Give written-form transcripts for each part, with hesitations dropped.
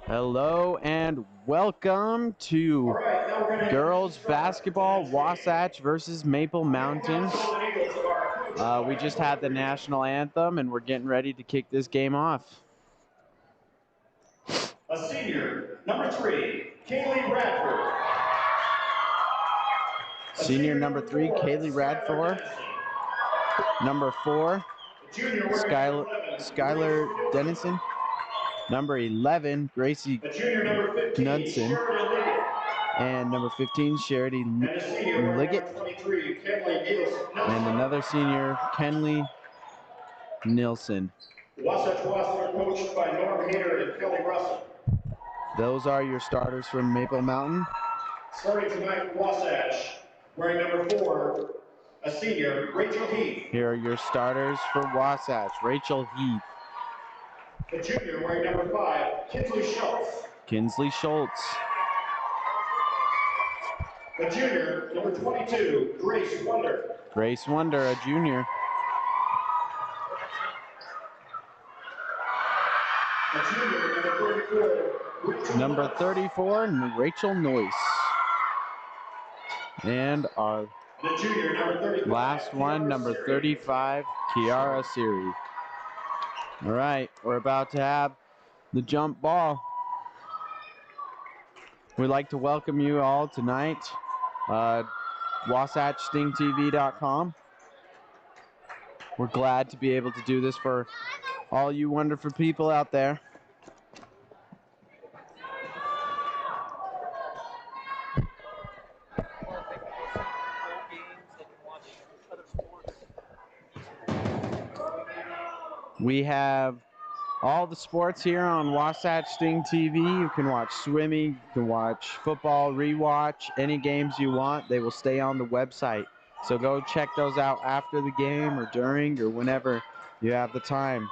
Hello and welcome to girls basketball, Wasatch versus Maple Mountain. We just had the national anthem and we're getting ready to kick this game off. A senior, number 3, Kaylee Radford. Senior number 3, Kaylee Radford. Number 4, Skylar Dennison. Number 11, Gracie Knudsen. And number 15, Charity Liggett. And another senior, Kenley Nilsson. Wasatch are coached by Norm Hader and Kelly Russell. Those are your starters from Maple Mountain. Starting tonight for Wasatch, wearing number 4, a senior, Rachel Heath. Here are your starters for Wasatch. Rachel Heath. The junior, wearing number 5, Kinsley Schultz. Kinsley Schultz. The junior, number 22, Grace Wonder. Grace Wonder, a junior. The junior, number 34, Rachel Noyce. And our the junior, number 35, last one, number 35, Kiara Siri. All right, we're about to have the jump ball. We'd like to welcome you all tonight. WasatchStingTV.com. We're glad to be able to do this for all you wonderful people out there. We have all the sports here on Wasatch Sting TV. You can watch swimming, you can watch football, rewatch, any games you want. They will stay on the website. So go check those out after the game or during or whenever you have the time.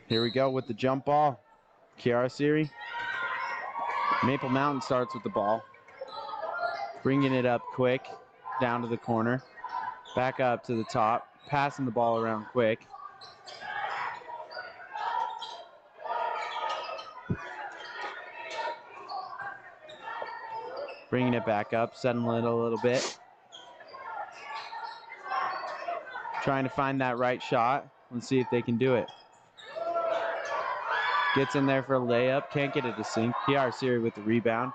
Here we go with the jump ball. Kiara Siri. Maple Mountain starts with the ball. Bringing it up quick, down to the corner. Back up to the top, passing the ball around quick. Bringing it back up, settling it a little bit. Trying to find that right shot. Let's see if they can do it. Gets in there for a layup, can't get it to sink. PR Siri with the rebound.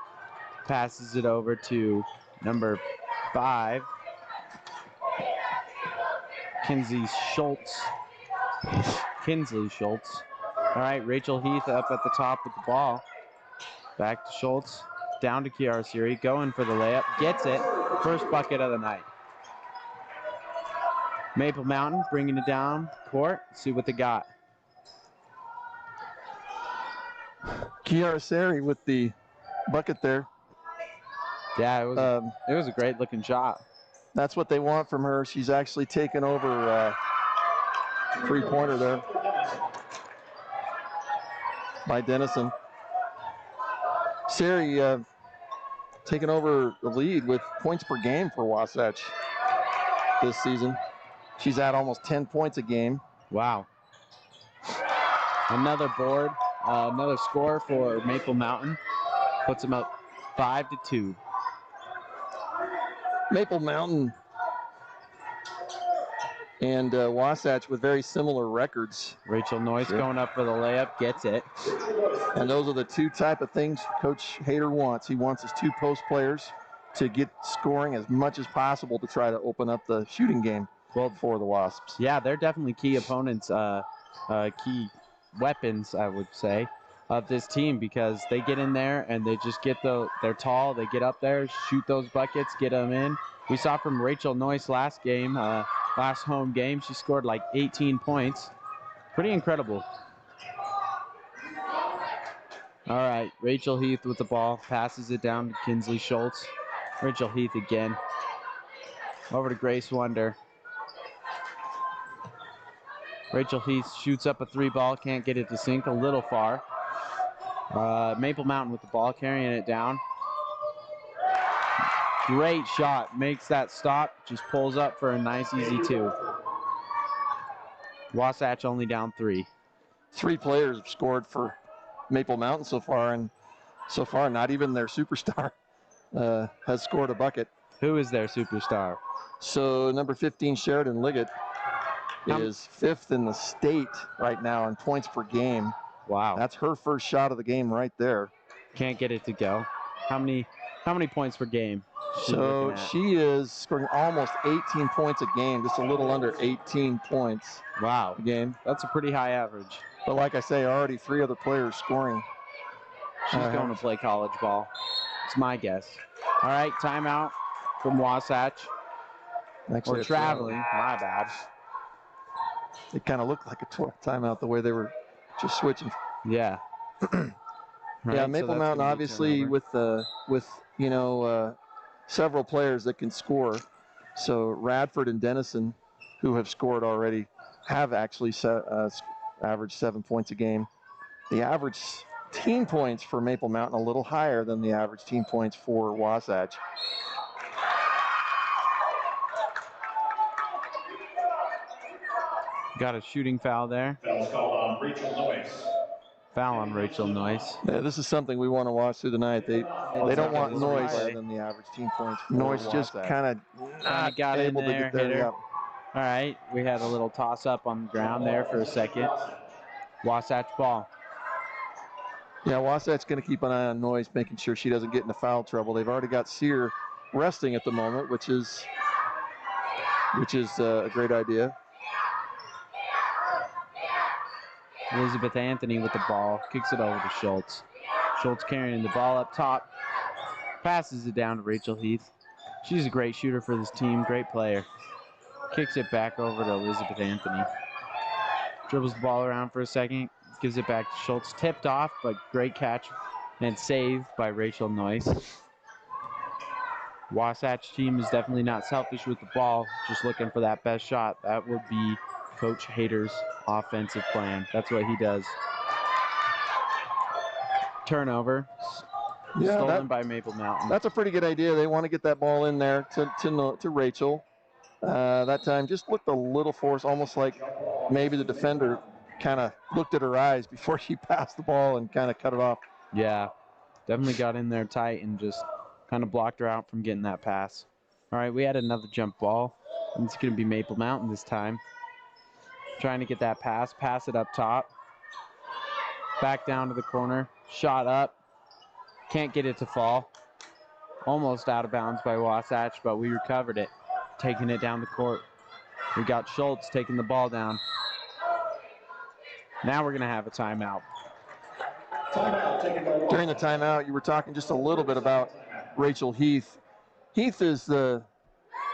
Passes it over to number 5. Kinsley Schultz. All right, Rachel Heath up at the top with the ball. Back to Schultz. Down to Kiara Siri. Going for the layup. Gets it. First bucket of the night. Maple Mountain bringing it down court. See what they got. Kiara Siri with the bucket there. Yeah, it was a great looking shot. That's what they want from her. She's actually taken over three-pointer there by Dennison. Siri taking over the lead with points per game for Wasatch this season. She's at almost 10 points a game. Wow. Another board, another score for Maple Mountain. Puts them up 5-2. Maple Mountain and Wasatch with very similar records. Rachel Noyce going up for the layup, gets it. And those are the two type of things Coach Hader wants. He wants his two post players to get scoring as much as possible to try to open up the shooting game for the Wasps. Yeah, they're definitely key opponents, key weapons, I would say, of this team, because they get in there and they just get they're tall, they get up there, shoot those buckets, get them in. We saw from Rachel Noyce last game, last home game, she scored like 18 points. Pretty incredible. All right, Rachel Heath with the ball, passes it down to Kinsley Schultz. Rachel Heath again. Over to Grace Wonder. Rachel Heath shoots up a 3-ball, can't get it to sink, a little far. Maple Mountain with the ball, carrying it down. Great shot, makes that stop, just pulls up for a nice easy 2. Wasatch only down 3. 3 players have scored for Maple Mountain so far, and so far not even their superstar has scored a bucket. Who is their superstar? So number 15, Sheridan Liggett, is 5th in the state right now in points per game. Wow. That's her first shot of the game right there. Can't get it to go. How many points per game? So she is scoring almost 18 points a game, just a little under 18 points Wow. a game. That's a pretty high average. But like I say, already 3 other players scoring. She's going to play college ball. It's my guess. All right, timeout from Wasatch. Actually, or traveling. My bad. It kind of looked like a timeout the way they were just switching. Yeah. Right, yeah, Maple Mountain obviously with several players that can score. So Radford and Denison, who have scored already, have actually averaged 7 points a game. The average team points for Maple Mountain a little higher than the average team points for Wasatch. Got a shooting foul there. Foul called on Rachel Noyce. Foul on Rachel Noyce. Yeah, this is something we want to watch through the night. They don't want Noyce higher than the average team points. Noyce just kind of not got able in to there, get there. Yep. All right, we had a little toss up on the ground there for a second. Wasatch ball. Yeah, Wasatch's going to keep an eye on Noyce, making sure she doesn't get into foul trouble. They've already got Sear resting at the moment, which is a great idea. Elizabeth Anthony with the ball, kicks it over to Schultz. Schultz carrying the ball up top, passes it down to Rachel Heath. She's a great shooter for this team, great player. Kicks it back over to Elizabeth Anthony. Dribbles the ball around for a second, gives it back to Schultz. Tipped off, but great catch and save by Rachel Noyce. Wasatch team is definitely not selfish with the ball, just looking for that best shot. That would be Coach Hader's offensive plan. That's what he does. Turnover. Yeah, stolen by Maple Mountain. That's a pretty good idea. They want to get that ball in there to Rachel. That time just looked a little forced, almost like maybe the defender kind of looked at her eyes before she passed the ball and kind of cut it off. Yeah, definitely got in there tight and just kind of blocked her out from getting that pass. All right, we had another jump ball. And it's going to be Maple Mountain this time. Trying to get that pass it up top. Back down to the corner, shot up. Can't get it to fall. Almost out of bounds by Wasatch, but we recovered it. Taking it down the court. We got Schultz taking the ball down. Now we're going to have a timeout. During the timeout, you were talking just a little bit about Rachel Heath. Heath is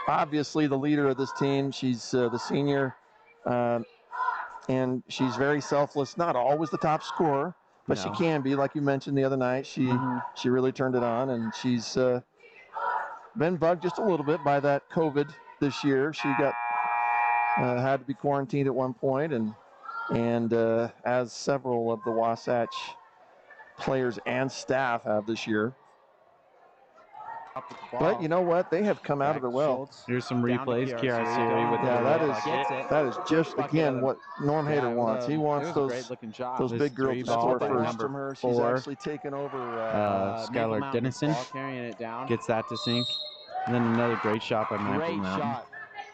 obviously the leader of this team. She's the senior, and she's very selfless. Not always the top scorer, but she can be. Like you mentioned the other night, she really turned it on, and she's been bugged just a little bit by that COVID this year. She got had to be quarantined at one point, and as several of the Wasatch players and staff have this year. But you know what? They have come out of it well. Here's some replays. Kiara Siri with that is just again what Norm Hader wants. He wants those big girls to score first from her. She's actually taken over. Skylar Dennison carrying it down. Gets that to sink. And then another great shot by Maple Mountain.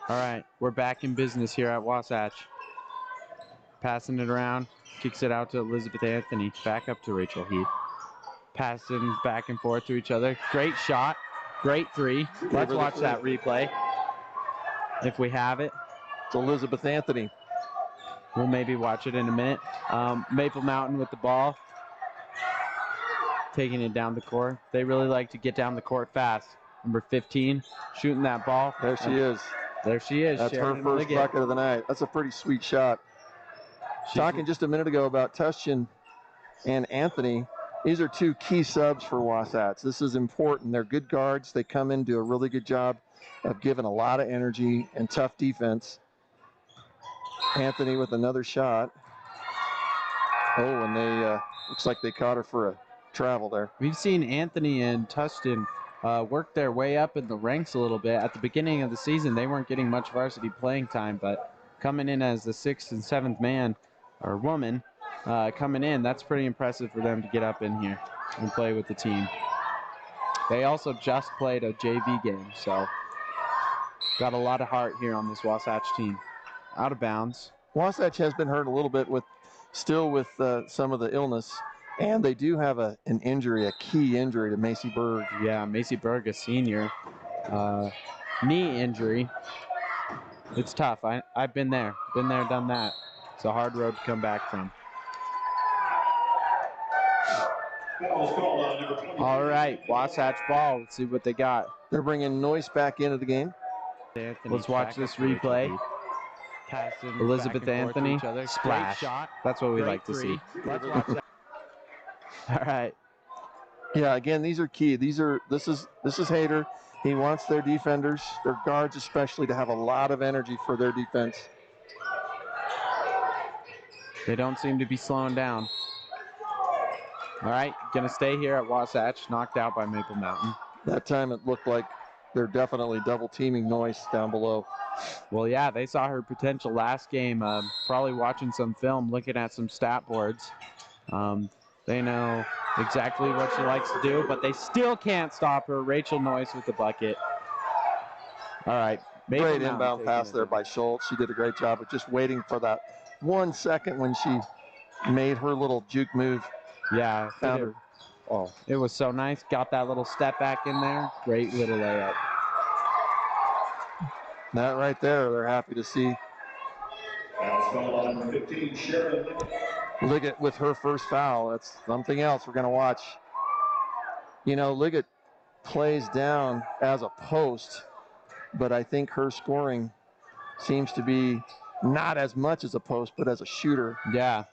All right, we're back in business here at Wasatch. Passing it around, kicks it out to Elizabeth Anthony. Back up to Rachel Heath. Passing back and forth to each other. Great shot. Great three. Let's watch that replay if we have it. It's Elizabeth Anthony. We'll maybe watch it in a minute. Maple Mountain with the ball. Taking it down the court. They really like to get down the court fast. Number 15, shooting that ball. There she is. There she is. That's her first bucket of the night. That's a pretty sweet shot. Talking just a minute ago about Tushchin and Anthony. These are two key subs for Wasatch. This is important. They're good guards. They come in, do a really good job of giving a lot of energy and tough defense. Anthony with another shot. Oh, and they looks like they caught her for a travel there. We've seen Anthony and Tushchin work their way up in the ranks a little bit. At the beginning of the season, they weren't getting much varsity playing time, but coming in as the 6th and 7th man or woman coming in. That's pretty impressive for them to get up in here and play with the team. They also just played a JV game, so got a lot of heart here on this Wasatch team. Out of bounds. Wasatch has been hurt a little bit with some of the illness, and they do have an injury, a key injury to Macy Berg. Yeah, Macy Berg, a senior. Knee injury. It's tough. I've been there, done that. It's a hard road to come back from. All right, Wasatch ball. Let's see what they got. They're bringing Noyce back into the game. Let's watch this replay. Elizabeth Anthony, splash. That's what we like to see. Let's watch that. All right. Yeah, again, these are key. This is Hayter. He wants their defenders, their guards especially, to have a lot of energy for their defense. They don't seem to be slowing down. All right, gonna stay here at Wasatch, knocked out by Maple Mountain. That time it looked like they're definitely double teaming Noyce down below. Well, yeah, they saw her potential last game, probably watching some film, looking at some stat boards. They know exactly what she likes to do, but they still can't stop her. Rachel Noyce with the bucket. All right. Maple Great Mountain inbound pass there by Schultz. She did a great job of just waiting for that 1 second when she made her little juke move. Yeah. Found her. Oh, it was so nice. Got that little step back in there. Great little layup. That right there, they're happy to see. Liggett with her first foul. That's something else we're going to watch. You know, Liggett plays down as a post, but I think her scoring seems to be not as much as a post, but as a shooter. Yeah.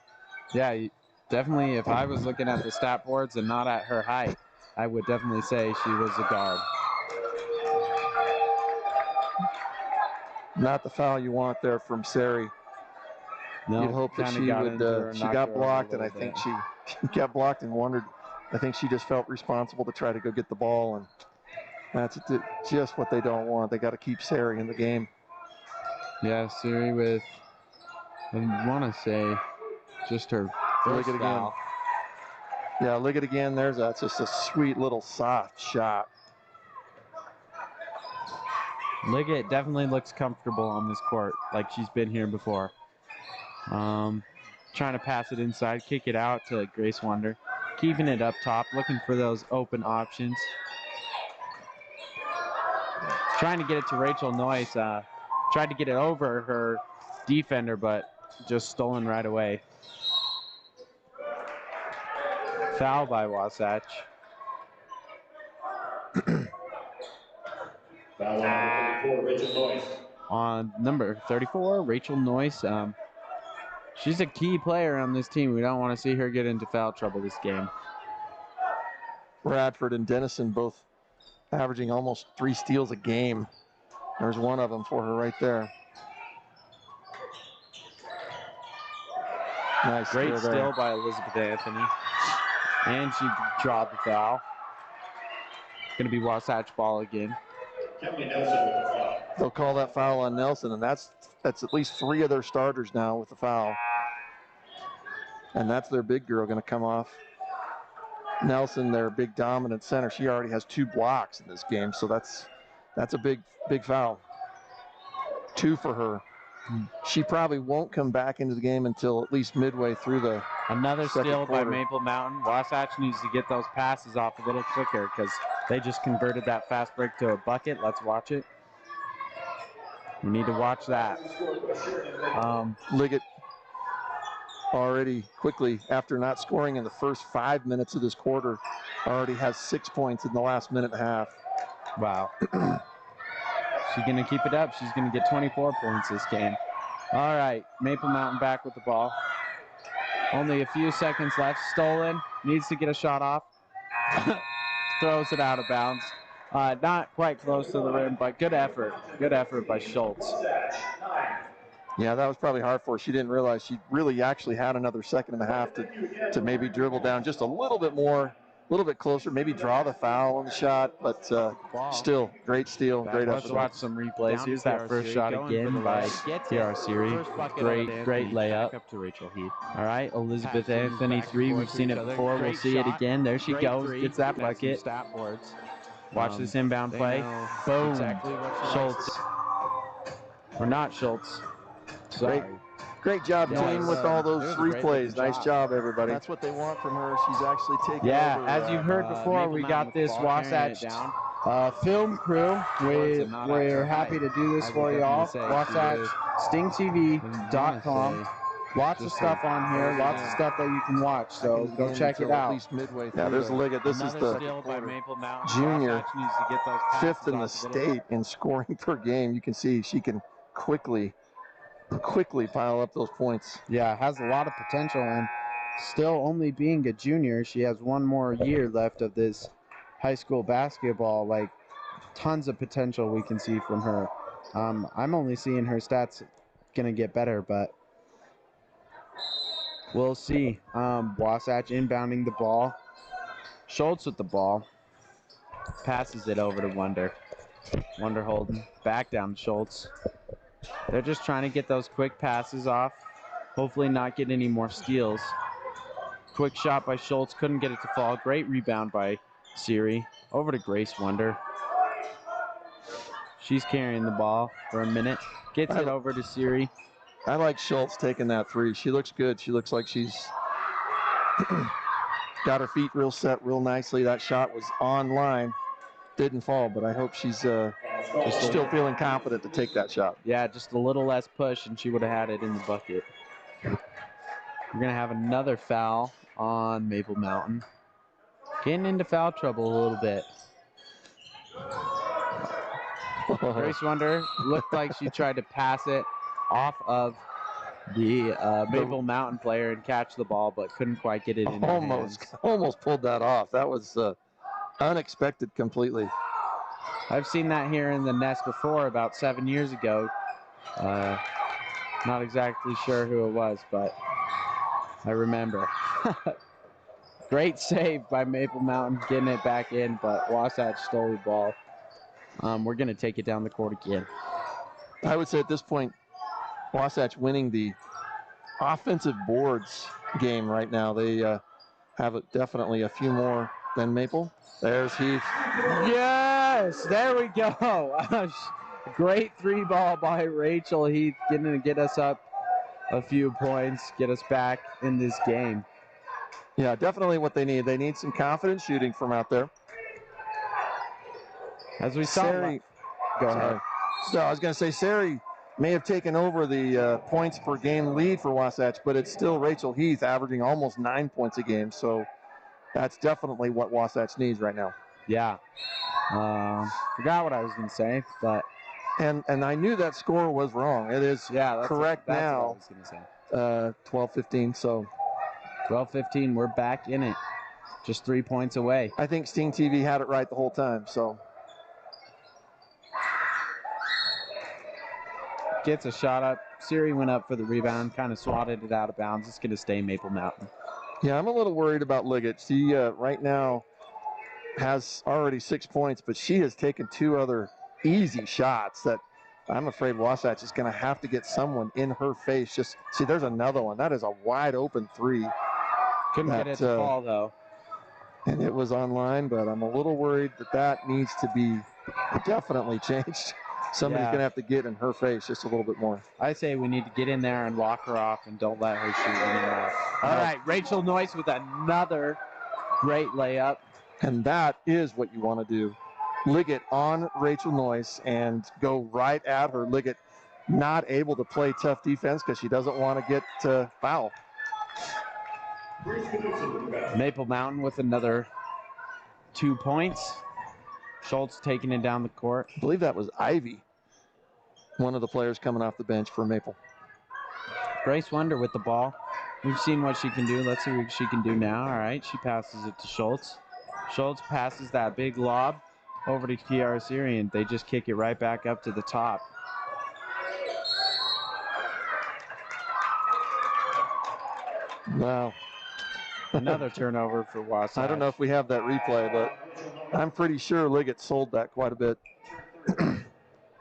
Yeah, definitely. If I was looking at the stat boards and not at her height, I would definitely say she was a guard. Not the foul you want there from Sari. No, you'd hope that she would. She got blocked, and I think she got blocked and wondered. I think she just felt responsible to try to go get the ball, and that's just what they don't want. They got to keep Sari in the game. Yeah, Sari with, I want to say, just her first Liggett foul. Again. Yeah, Liggett again. That's just a sweet little soft shot. Liggett definitely looks comfortable on this court, like she's been here before. Trying to pass it inside, kick it out to Grace Wonder. Keeping it up top, looking for those open options. Trying to get it to Rachel Noyce. Tried to get it over her defender, but just stolen right away. Foul by Wasatch. Foul on number 34, Rachel Noyce. On number 34, Rachel Noyce. She's a key player on this team. We don't want to see her get into foul trouble this game. Bradford and Dennison both averaging almost 3 steals a game. There's one of them for her right there. Nice. Great steal by Elizabeth Anthony. And she dropped the foul. Going to be Wasatch ball again. They'll call that foul on Nelson, and that's at least 3 of their starters now with the foul. And that's their big girl going to come off. Nelson, their big dominant center, she already has 2 blocks in this game, so that's a big foul. 2 for her. She probably won't come back into the game until at least midway through the Another steal by quarter. Maple Mountain. Wasatch needs to get those passes off a little quicker because they just converted that fast break to a bucket. Let's watch it. We need to watch that. Liggett already quickly, after not scoring in the first 5 minutes of this quarter, already has 6 points in the last minute and a half. Wow. She's going to keep it up. She's going to get 24 points this game. All right, Maple Mountain back with the ball. Only a few seconds left. Stolen. Needs to get a shot off. Throws it out of bounds. Not quite close to the rim, but good effort. Good effort by Schultz. Yeah, that was probably hard for her. She didn't realize she really actually had another second and a half to maybe dribble down just a little bit more little bit closer, maybe draw the foul on the shot, but still, great steal, great Let's effort. watch some replays. Here's that first shot again by PR Siri. Great layup. Up to Rachel Heath. All right, Elizabeth Passing Anthony back and 3. forth We've to seen each it other. before. We'll Great see it shot. again. There she Great goes. three. Gets that That's some bucket. stat boards. Watch this inbound They play. know Boom. exactly what she Schultz. likes. Or not Schultz. Sorry. Great job, Yeah, team, with all those it was a three great plays. looking Nice shot. job, everybody. That's what they want from her. She's actually taking Yeah, over. as you've heard before, Maple we Mountain got with the this ball, carrying it Wasatch down. film crew. Towards it, not up We're too happy high. to do this I would for y'all. definitely say she Wasatch was- StingTV.com. Lots of just stuff a- on here. Lots of stuff that you can watch. So Second go in check it until at out. least midway through. Yeah, there's Liggett. This is Another the steal by Maple Mountain. junior, Wasatch needs to get those fifth passes in the off a little bit. state in scoring per game. You can see she can quickly pile up those points. Yeah, has a lot of potential, and still only being a junior, she has one more year left of this high school basketball. Like, tons of potential we can see from her. I'm only seeing her stats gonna get better, but we'll see. Wasatch inbounding the ball. Schultz with the ball. Passes it over to Wonder. Wonder holding. Back down Schultz. They're just trying to get those quick passes off. Hopefully not get any more steals. Quick shot by Schultz. Couldn't get it to fall. Great rebound by Siri. Over to Grace Wonder. She's carrying the ball for a minute. Gets it over to Siri. I like Schultz taking that three. She looks good. She looks like she's got her feet real set real nicely. That shot was on line. Didn't fall, but I hope she's still feeling confident to take that shot. Yeah, just a little less push, and she would have had it in the bucket. We're going to have another foul on Maple Mountain. Getting into foul trouble a little bit. Grace Wonder looked like she tried to pass it off of the Maple Mountain player and catch the ball, but couldn't quite get it in her hands. Almost pulled that off. That was unexpected completely. I've seen that here in the nest before about 7 years ago. Not exactly sure who it was, but I remember. Great save by Maple Mountain, getting it back in, but Wasatch stole the ball. We're going to take it down the court again. I would say at this point, Wasatch winning the offensive boards game right now. They have definitely a few more than Maple. There's Heath. Yes, there we go. Great three ball by Rachel Heath, getting to get us up a few points, get us back in this game. Yeah, definitely what they need. They need some confident shooting from out there. As we saw. Go ahead. So I was going to say, Sari may have taken over the points per game lead for Wasatch, but it's still Rachel Heath averaging almost 9 points a game. So that's definitely what Wasatch needs right now. Yeah. Forgot what I was going to say, but. And I knew that score was wrong. It is correct now. That's what I was going to say. 12-15. So 12-15. We're back in it. Just 3 points away. I think Sting TV had it right the whole time. So. Gets a shot up. Siri went up for the rebound, kind of swatted it out of bounds. It's going to stay Maple Mountain. Yeah, I'm a little worried about Liggett. She right now has already 6 points, but she has taken 2 other easy shots that I'm afraid Wasatch is going to have to get someone in her face. Just see, there's another one. That is a wide open three. Couldn't get it to fall, though. And it was online, but I'm a little worried that needs to be definitely changed. Somebody's going to have to get in her face just a little bit more. I say we need to get in there and lock her off and don't let her shoot anymore. All right, Rachel Noyce with another great layup. And that is what you want to do. Liggett on Rachel Noyce and go right at her. Liggett not able to play tough defense because she doesn't want to get foul. Maple Mountain with another 2 points. Schultz taking it down the court. I believe that was Ivy, one of the players coming off the bench for Maple. Grace Wonder with the ball. We've seen what she can do. Let's see what she can do now. All right, she passes it to Schultz. Schultz passes that big lob over to PR Siri, and they just kick it right back up to the top. Wow. Another turnover for Wasatch. I don't know if we have that replay, but I'm pretty sure Liggett sold that quite a bit,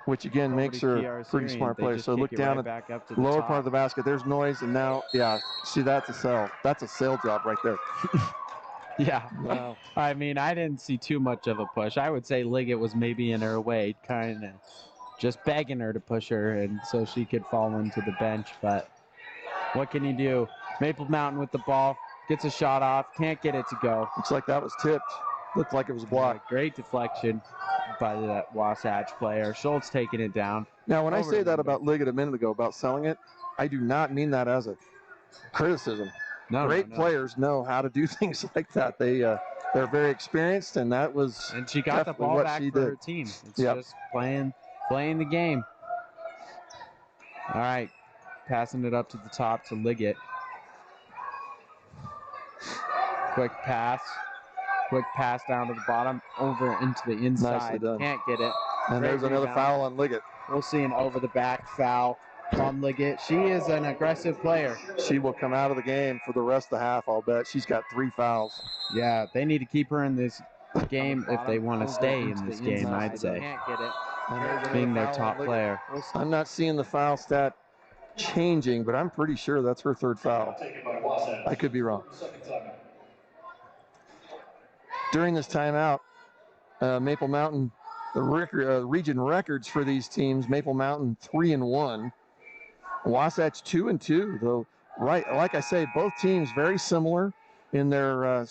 which again Over makes to her a Kiara pretty Syrian. smart They player. just So kick look it down right at back up to the lower top. part of the basket. There's noise, and now, yeah, see, that's a sell. That's a sale job right there. Yeah. Wow. I mean, I didn't see too much of a push. I would say Liggett was maybe in her way, kind of just begging her to push her, and so she could fall into the bench. But what can you do? Maple Mountain with the ball, gets a shot off, can't get it to go. Looks like that was tipped. Looked like it was blocked. Great deflection by that Wasatch player. Schultz taking it down. Now, when I Over say to that Linder. about Liggett a minute ago, about selling it, I do not mean that as a criticism. No, Great players know how to do things like that. They're very experienced, and that was And she got the definitely ball what back she for did. her team. It's Yep. just playing the game. All right, passing it up to the top to Liggett. Quick pass down to the bottom, over into the inside. Nicely done. Can't get it. And Great there's another rebound. foul on Liggett. We'll see an over the back foul on Liggett. She is an aggressive player. She will come out of the game for the rest of the half, I'll bet. She's got 3 fouls. Yeah, they need to keep her in this game if they want to Over stay into in this the game, inside. I'd say. Can't get it. And there's another Being their foul on top Liggett. player. I'm not seeing the foul stat changing, but I'm pretty sure that's her 3rd foul. I could be wrong. During this timeout, Maple Mountain, the region records for these teams, Maple Mountain 3-1, Wasatch 2-2, though, right, like I say, both teams very similar in their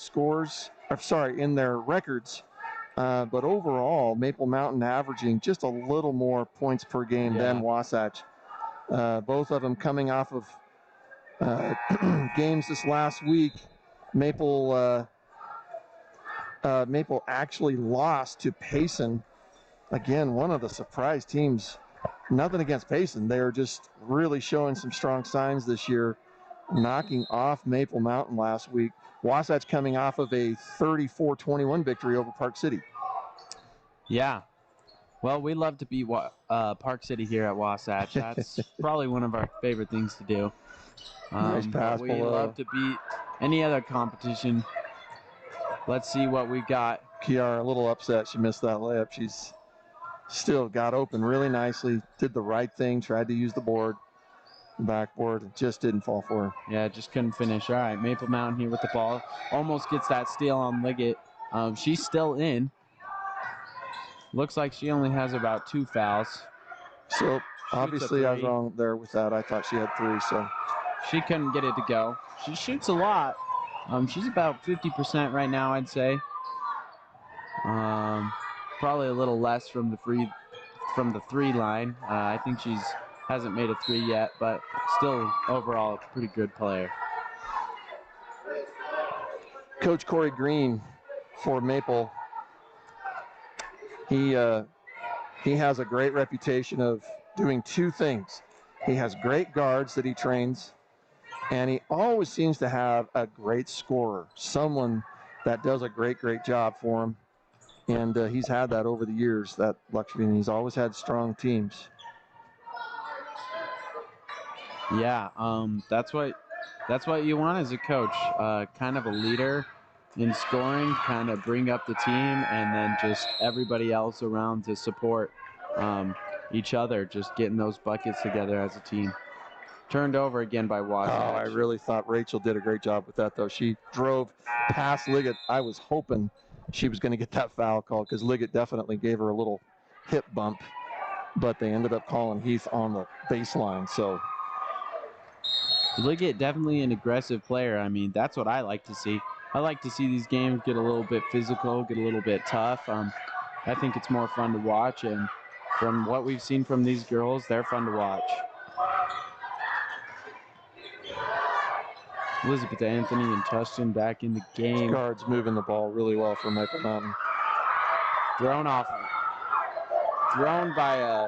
in their records, but overall, Maple Mountain averaging just a little more points per game than Wasatch. Both of them coming off of games this last week. Maple actually lost to Payson. Again, one of the surprise teams. Nothing against Payson. They are just really showing some strong signs this year, knocking off Maple Mountain last week. Wasatch coming off of a 34-21 victory over Park City. Yeah. Well, we love to beat Park City here at Wasatch. That's probably one of our favorite things to do. Nice pass we below. love to beat any other competition. Let's see what we got. Kiara a little upset she missed that layup. She's still got open really nicely, did the right thing, tried to use the backboard, just didn't fall for her. Yeah, just couldn't finish. All right, Maple Mountain here with the ball. Almost gets that steal on Liggett. She's still in. Looks like she only has about 2 fouls. So obviously I was wrong there with that. I thought she had 3, so. She couldn't get it to go. She shoots a lot. She's about 50% right now, I'd say. Probably a little less from the 3 line. I think hasn't made a 3 yet, but still overall a pretty good player. Coach Corey Green for Maple, he has a great reputation of doing 2 things. He has great guards that he trains, and he always seems to have a great scorer, someone that does a great job for him. And he's had that over the years, that luxury, and he's always had strong teams. Yeah, that's what you want as a coach, kind of a leader in scoring, kind of bring up the team, and then just everybody else around to support each other, just getting those buckets together as a team. Turned over again by Wasatch. Oh, I really thought Rachel did a great job with that, though. She drove past Liggett. I was hoping she was going to get that foul call because Liggett definitely gave her a little hip bump, but they ended up calling Heath on the baseline. So Liggett definitely an aggressive player. I mean, that's what I like to see. I like to see these games get a little bit physical, get a little bit tough. I think it's more fun to watch, and from what we've seen from these girls, they're fun to watch. Elizabeth Anthony and Tustin back in the game. Guards moving the ball really well for Maple Mountain. Thrown by a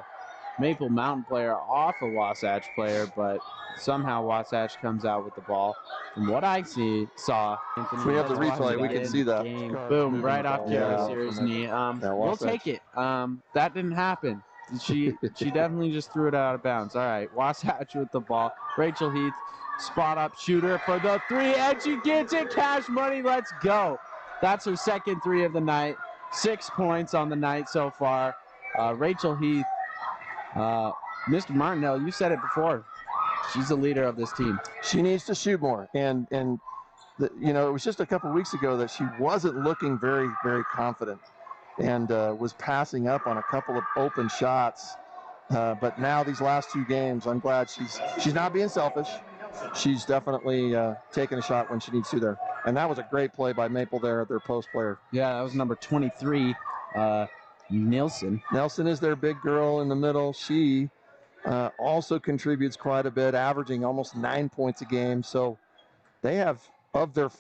Maple Mountain player off a Wasatch player, but somehow Wasatch comes out with the ball. From what I saw, Anthony, if we have the replay, we can see that. Boom, right off Kiara Syrian's knee. We'll Wasatch. take it. That didn't happen. she definitely just threw it out of bounds. All right, Wasatch with the ball. Rachel Heath, spot up shooter for the three, and she gets it. Cash money, let's go. That's her second three of the night. 6 points on the night so far. Rachel Heath, Mr. Martinell, you said it before. She's the leader of this team. She needs to shoot more, and it was just a couple weeks ago that she wasn't looking very, very confident, and was passing up on a couple of open shots. But now these last 2 games, I'm glad she's not being selfish. She's definitely taking a shot when she needs to there. And that was a great play by Maple there, their post player. Yeah, that was number 23, Nielsen. Nelson is their big girl in the middle. She also contributes quite a bit, averaging almost 9 points a game. So they have, of their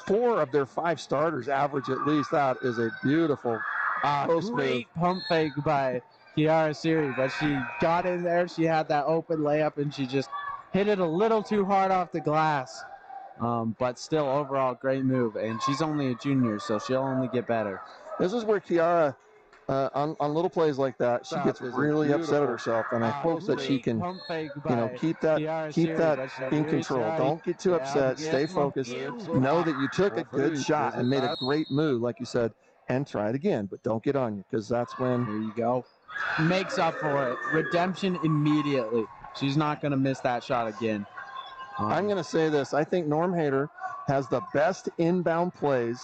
4 of their 5 starters average at least. That is a beautiful post Great move. pump fake by Kiara Siri, but she got in there. She had that open layup, and she just hit it a little too hard off the glass. But still, overall, great move. And she's only a junior, so she'll only get better. This is where Kiara, on little plays like that, she gets really upset at herself, and I hope that she can, keep that in control. Don't get too upset. Stay focused. Know that you took a good shot and made a great move, like you said, and try it again. But don't get on you, because that's when. There you go. Makes up for it. Redemption immediately. She's not going to miss that shot again. I'm going to say this. I think Norm Hader has the best inbound plays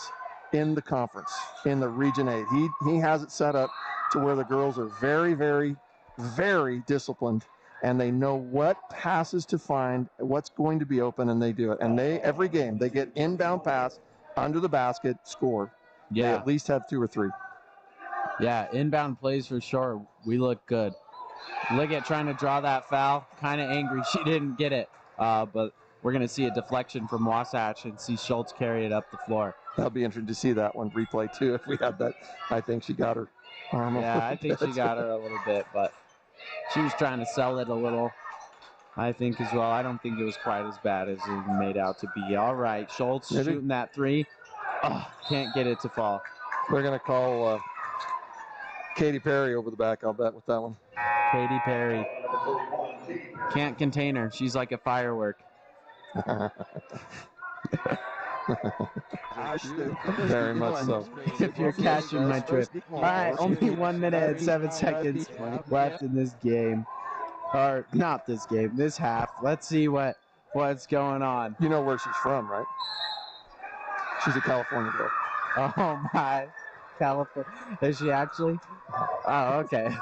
in the conference, in the Region 8. He has it set up to where the girls are very, very, very disciplined, and they know what passes to find, what's going to be open, and they do it. And every game, they get inbound pass, under the basket, score. Yeah. They at least have 2 or 3. Yeah, inbound plays for sure. We look good. Liggett trying to draw that foul. Kind of angry she didn't get it. But we're going to see a deflection from Wasatch and see Schultz carry it up the floor. That'll be interesting to see that one replay, too, if we had that. I think she got her arm. Yeah, I think she got her a little bit, but she was trying to sell it a little, I think, as well. I don't think it was quite as bad as it made out to be. All right, Schultz shooting that three. Oh, can't get it to fall. We're going to call Katy Perry over the back, I'll bet, with that one. Katy Perry. Can't contain her. She's like a firework. Very much so. If you're catching my drift. All right, only 1 minute and 7 seconds left in this game. Or not this game, this half. Let's see what's going on. You know where she's from, right? She's a California girl. Oh my, California. Is she actually? Oh, okay.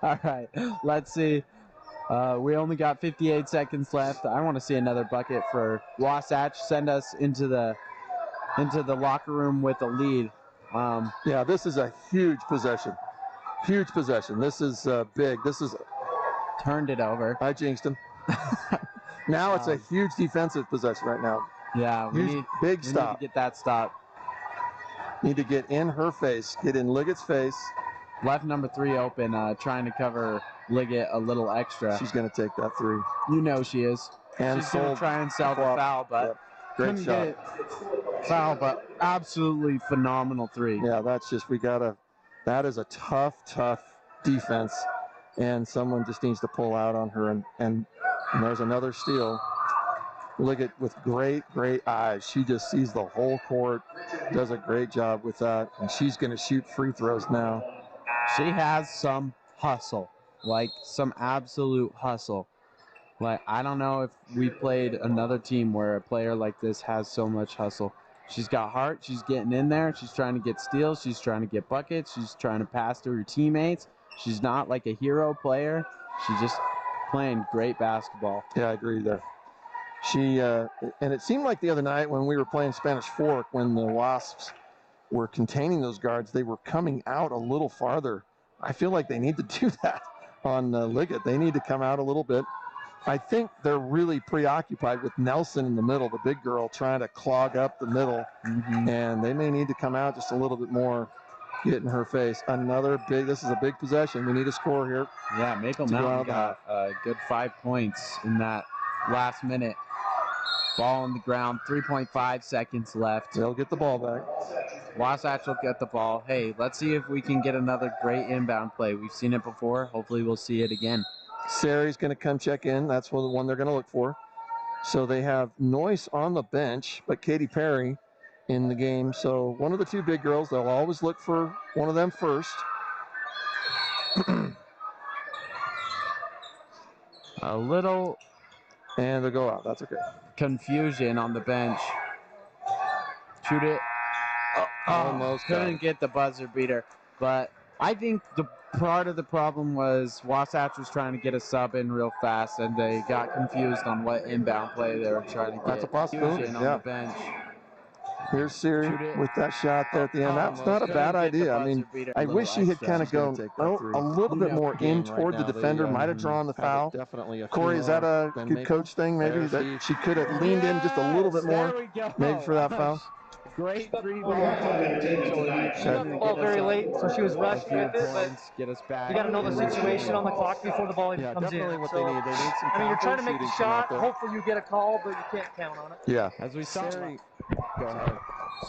All right, let's see. We only got 58 seconds left. I want to see another bucket for Wasatch. Send us into the locker room with a lead. Yeah, this is a huge possession. Huge possession. This is big. This is turned it over. I jinxed him. Now it's a huge defensive possession right now. Yeah, we need big stop. Need to get that stop. Need to get in her face. Get in Liggett's face. Left number 3 open, trying to cover Liggett a little extra. She's going to take that 3. You know she is. And she's going to try and sell the foul, but great shot. Foul, but absolutely phenomenal 3. Yeah, that's just, that is a tough defense, and someone just needs to pull out on her, and there's another steal. Liggett with great eyes. She just sees the whole court, does a great job with that, and she's going to shoot free throws now. She has some hustle, like some absolute hustle. Like, I don't know if we played another team where a player like this has so much hustle. She's got heart. She's getting in there. She's trying to get steals. She's trying to get buckets. She's trying to pass to her teammates. She's not like a hero player. She's just playing great basketball. Yeah, I agree there. She and it seemed like the other night when we were playing Spanish Fork, when the Wasps were containing those guards, they were coming out a little farther. I feel like they need to do that on Liggett. They need to come out a little bit. I think they're really preoccupied with Nelson in the middle, the big girl, trying to clog up the middle. And they may need to come out just a little bit more, get in her face. This is a big possession. We need a score here. Yeah, Maple Mountain got a good 5 points in that last minute. Ball on the ground, 3.5 seconds left. They'll get the ball back. Wasatch will get the ball. Hey, let's see if we can get another great inbound play. We've seen it before. Hopefully we'll see it again. Sari's going to come check in. That's the one they're going to look for. So they have Noyce on the bench, but Katy Perry in the game. So one of the two big girls, they'll always look for one of them first. A little And they'll go out. That's okay. confusion on the bench. Shoot it. Almost got Couldn't it. get the buzzer beater. But I think the part of the problem was Wasatch was trying to get a sub in real fast, and they got confused on what inbound play they were trying to get. That's a possibility, Confusion on yeah. the bench. Here's Siri Shoot it. with that shot there at the end. That's not a Couldn't bad get the idea. I buzzer mean, beater. I wish she had kind of gone a little bit more in toward the defender, might have drawn the foul. Corey, is that a good coach thing maybe? That she could have leaned in just a little bit more, There we go. maybe for that foul? Great three Well, that's all entertainment tonight. She got the ball very late, so she was rushed with it, but get us back. you got to know the situation on the clock before the ball even comes in. Definitely what So, they need. They need some I mean, you're trying to make the shooting from out shot. there. Hopefully you get a call, but you can't count on it. Yeah. As we saw. Sari, Go ahead.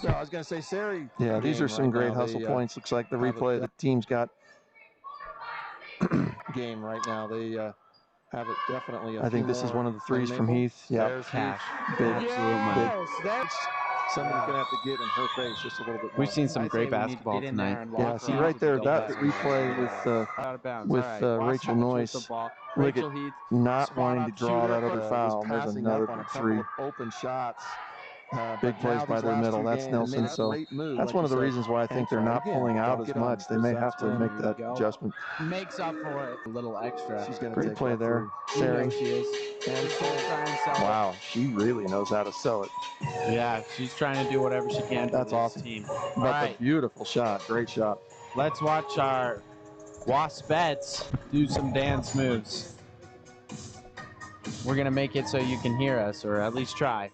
so I was going to say, Sari. Yeah, these are some great hustle points. Looks like the replay the team's got game right now. They have it definitely. I think this is one of the threes from Heath. Yeah, Cash. big, Absolute big. Somebody's going to have to get in her face just a little bit more. We've seen some great basketball tonight. Yeah, see right there, that replay with Rachel Noyce. Look at not wanting to draw that other foul. There's another big three. Open shots. Big plays by their middle. That's Nelson. So that's one of the reasons why I think they're not pulling out as much. They may have to make that adjustment. Makes up for it a little extra. Great play there, Sari. She is. And she'll try and sell it. Wow, she really knows how to sell it. Yeah, she's trying to do whatever she can for That's this awesome. team. But the beautiful shot, great shot. Let's watch our Waspettes do some dance moves. We're going to make it so you can hear us, or at least try.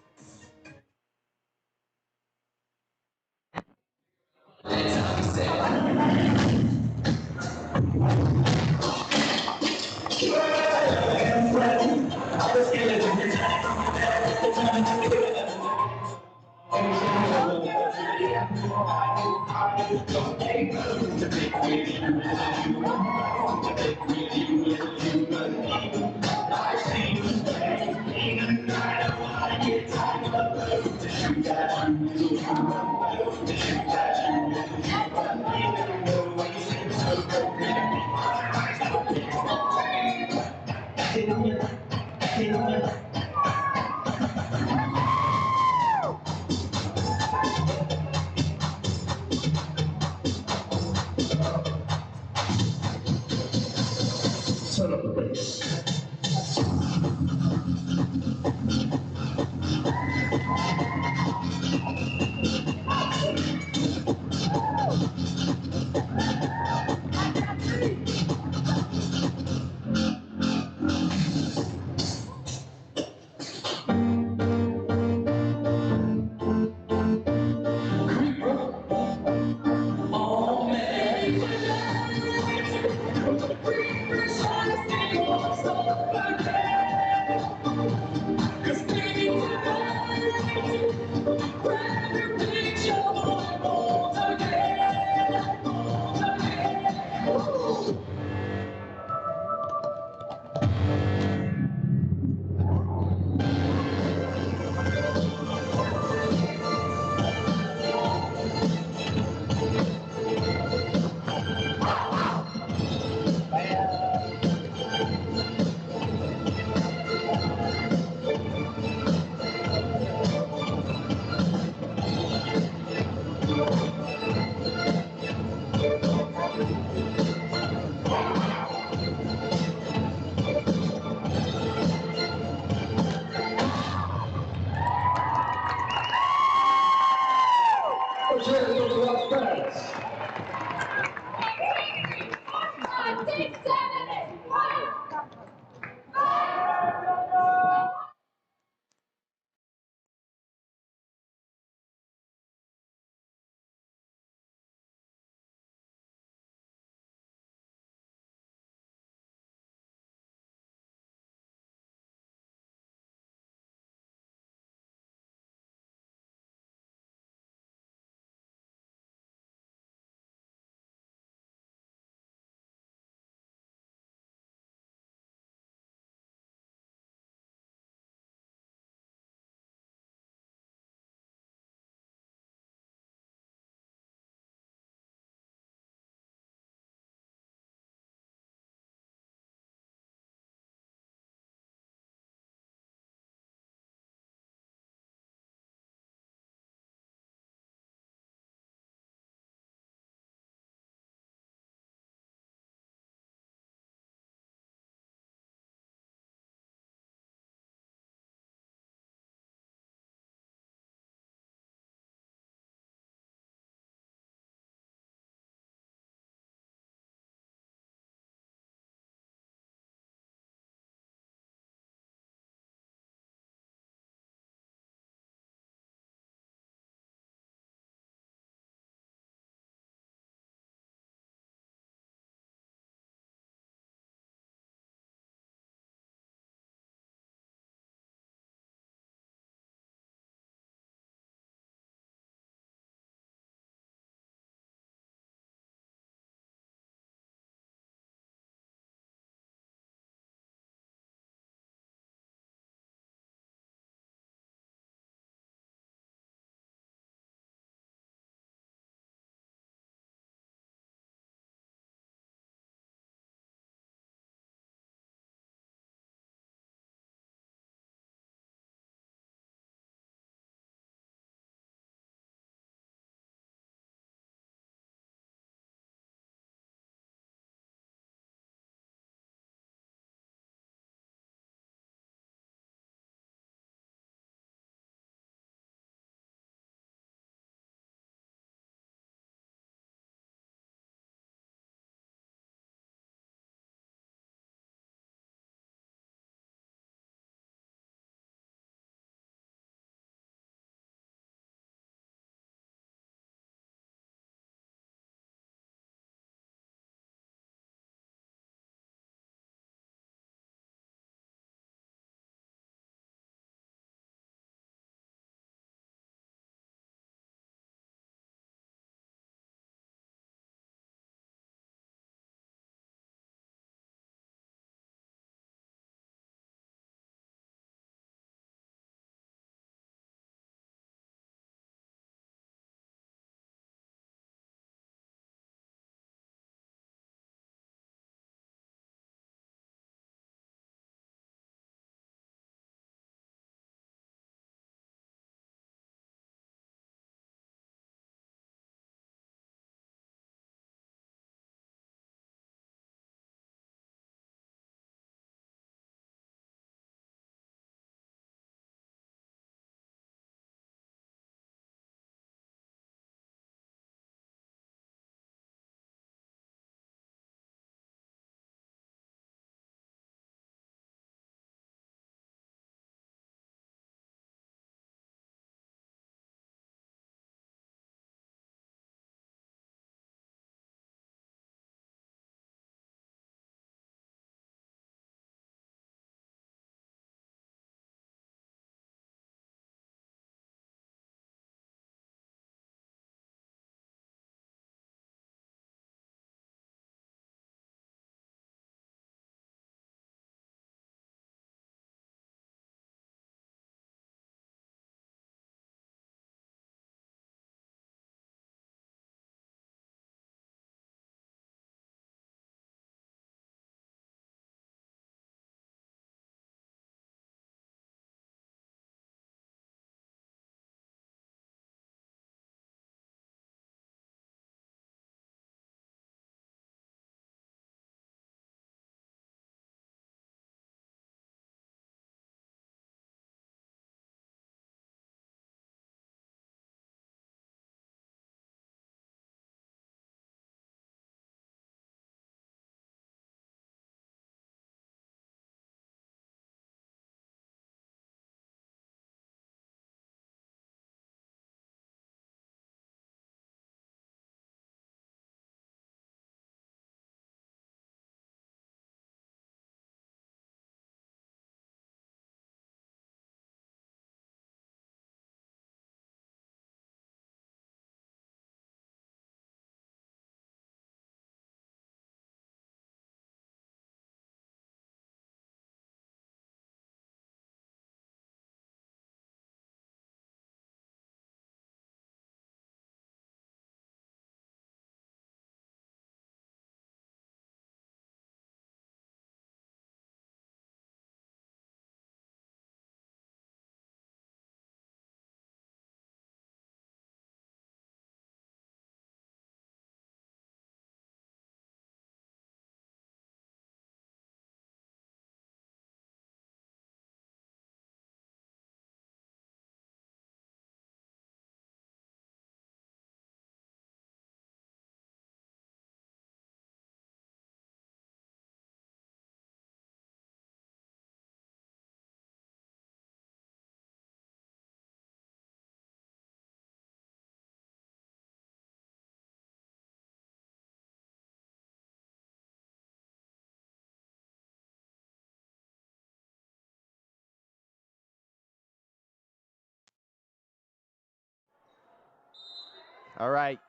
All right,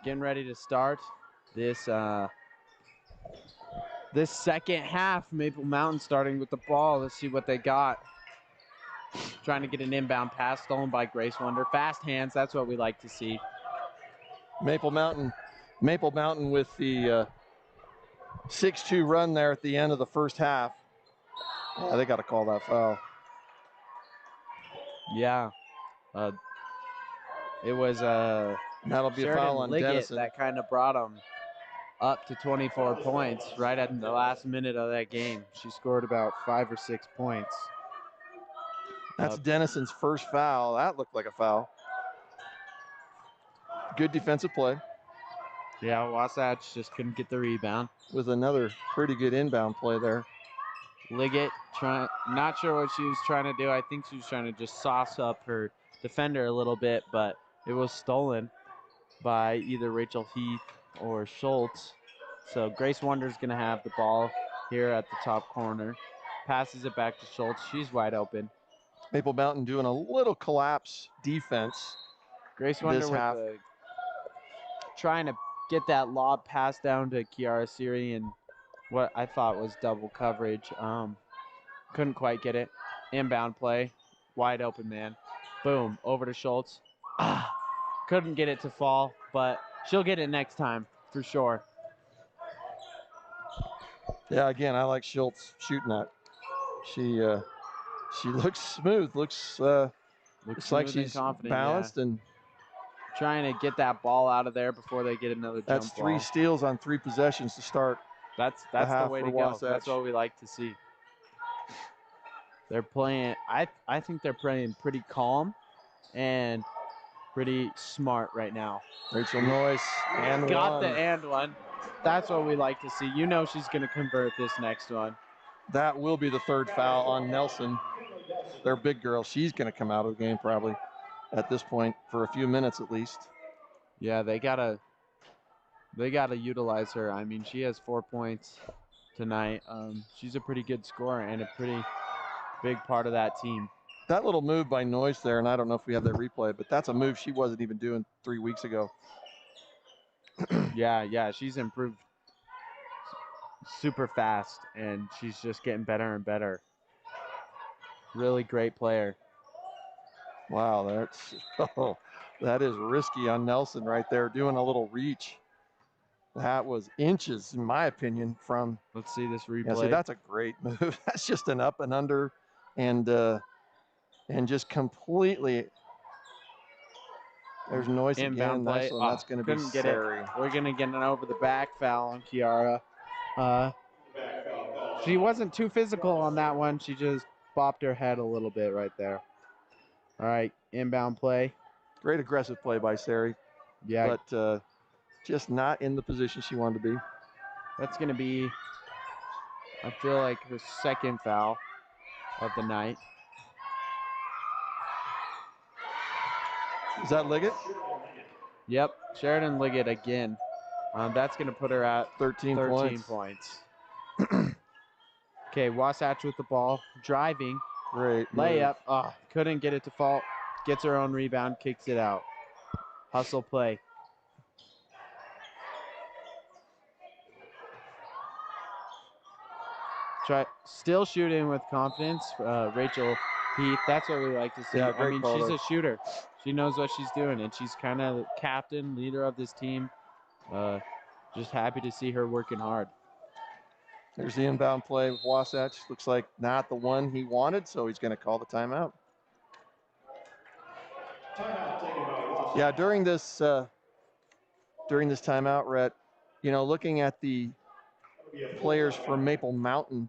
getting ready to start this this second half. Maple Mountain starting with the ball. Let's see what they got. Trying to get an inbound pass stolen by Grace Wonder. Fast hands, that's what we like to see. Maple Mountain with the 6-2 run there at the end of the first half. Yeah, they got to call that foul. Yeah. It was That'll be a foul on Liggett Dennison. that kind of brought them up to 24 points right at the last minute of that game. She scored about 5 or 6 points. That's Dennison's first foul. That looked like a foul. Good defensive play. Yeah, Wasatch just couldn't get the rebound. With another pretty good inbound play there. Liggett, not sure what she was trying to do. I think she was trying to just sauce up her defender a little bit, but it was stolen by either Rachel Heath or Schultz. So Grace Wonder's going to have the ball here at the top corner. Passes it back to Schultz. She's wide open. Maple Mountain doing a little collapse defense. Grace Wonder with trying to get that lob pass down to Kiara Siri and what I thought was double coverage. Couldn't quite get it. Inbound play. Wide open man. Boom. Over to Schultz. Couldn't get it to fall, but she'll get it next time for sure. Yeah, again, I like Schultz shooting that. She looks smooth. Looks like she's balanced and trying to get that ball out of there before they get another jump ball. That's 3 steals on 3 possessions to start. That's the way to go. That's what we like to see. They're playing. I think they're playing pretty calm and pretty smart right now. Rachel Noyce and got the and one. That's what we like to see. You know she's going to convert this next one. That will be the 3rd foul on Nelson. Their big girl. She's going to come out of the game probably at this point for a few minutes at least. Yeah, they gotta utilize her. I mean, she has 4 points tonight. She's a pretty good scorer and a pretty big part of that team. That little move by Noyce there, and I don't know if we have that replay, but that's a move she wasn't even doing 3 weeks ago. Yeah, she's improved super fast, and she's just getting better and better. Really great player. Wow, that is risky on Nelson right there, doing a little reach. That was inches, in my opinion, from. Let's see this replay. Yeah, see, that's a great move. That's just an up and under, and just completely. There's Noyce again. Nice one. That's going to be Sari. We're going to get an over the back foul on Kiara. She wasn't too physical on that one. She just bopped her head a little bit right there. All right, inbound play. Great aggressive play by Sari. Yeah. But just not in the position she wanted to be. That's going to be, I feel like, her 2nd foul of the night. Is that Liggett? Yep, Sheridan Liggett again. That's going to put her at 13 points. Okay, Wasatch with the ball, driving. Great layup. Couldn't get it to fall. Gets her own rebound, kicks it out. Hustle play. Still shooting with confidence. Rachel Heath. That's what we like to see. Yeah, I mean, call she's there. a shooter. She knows what she's doing, and she's kind of captain, leader of this team. Just happy to see her working hard. There's the inbound play with Wasatch. Looks like not the one he wanted, so he's going to call the timeout. Yeah, during this timeout, Rhett, looking at the players from Maple Mountain,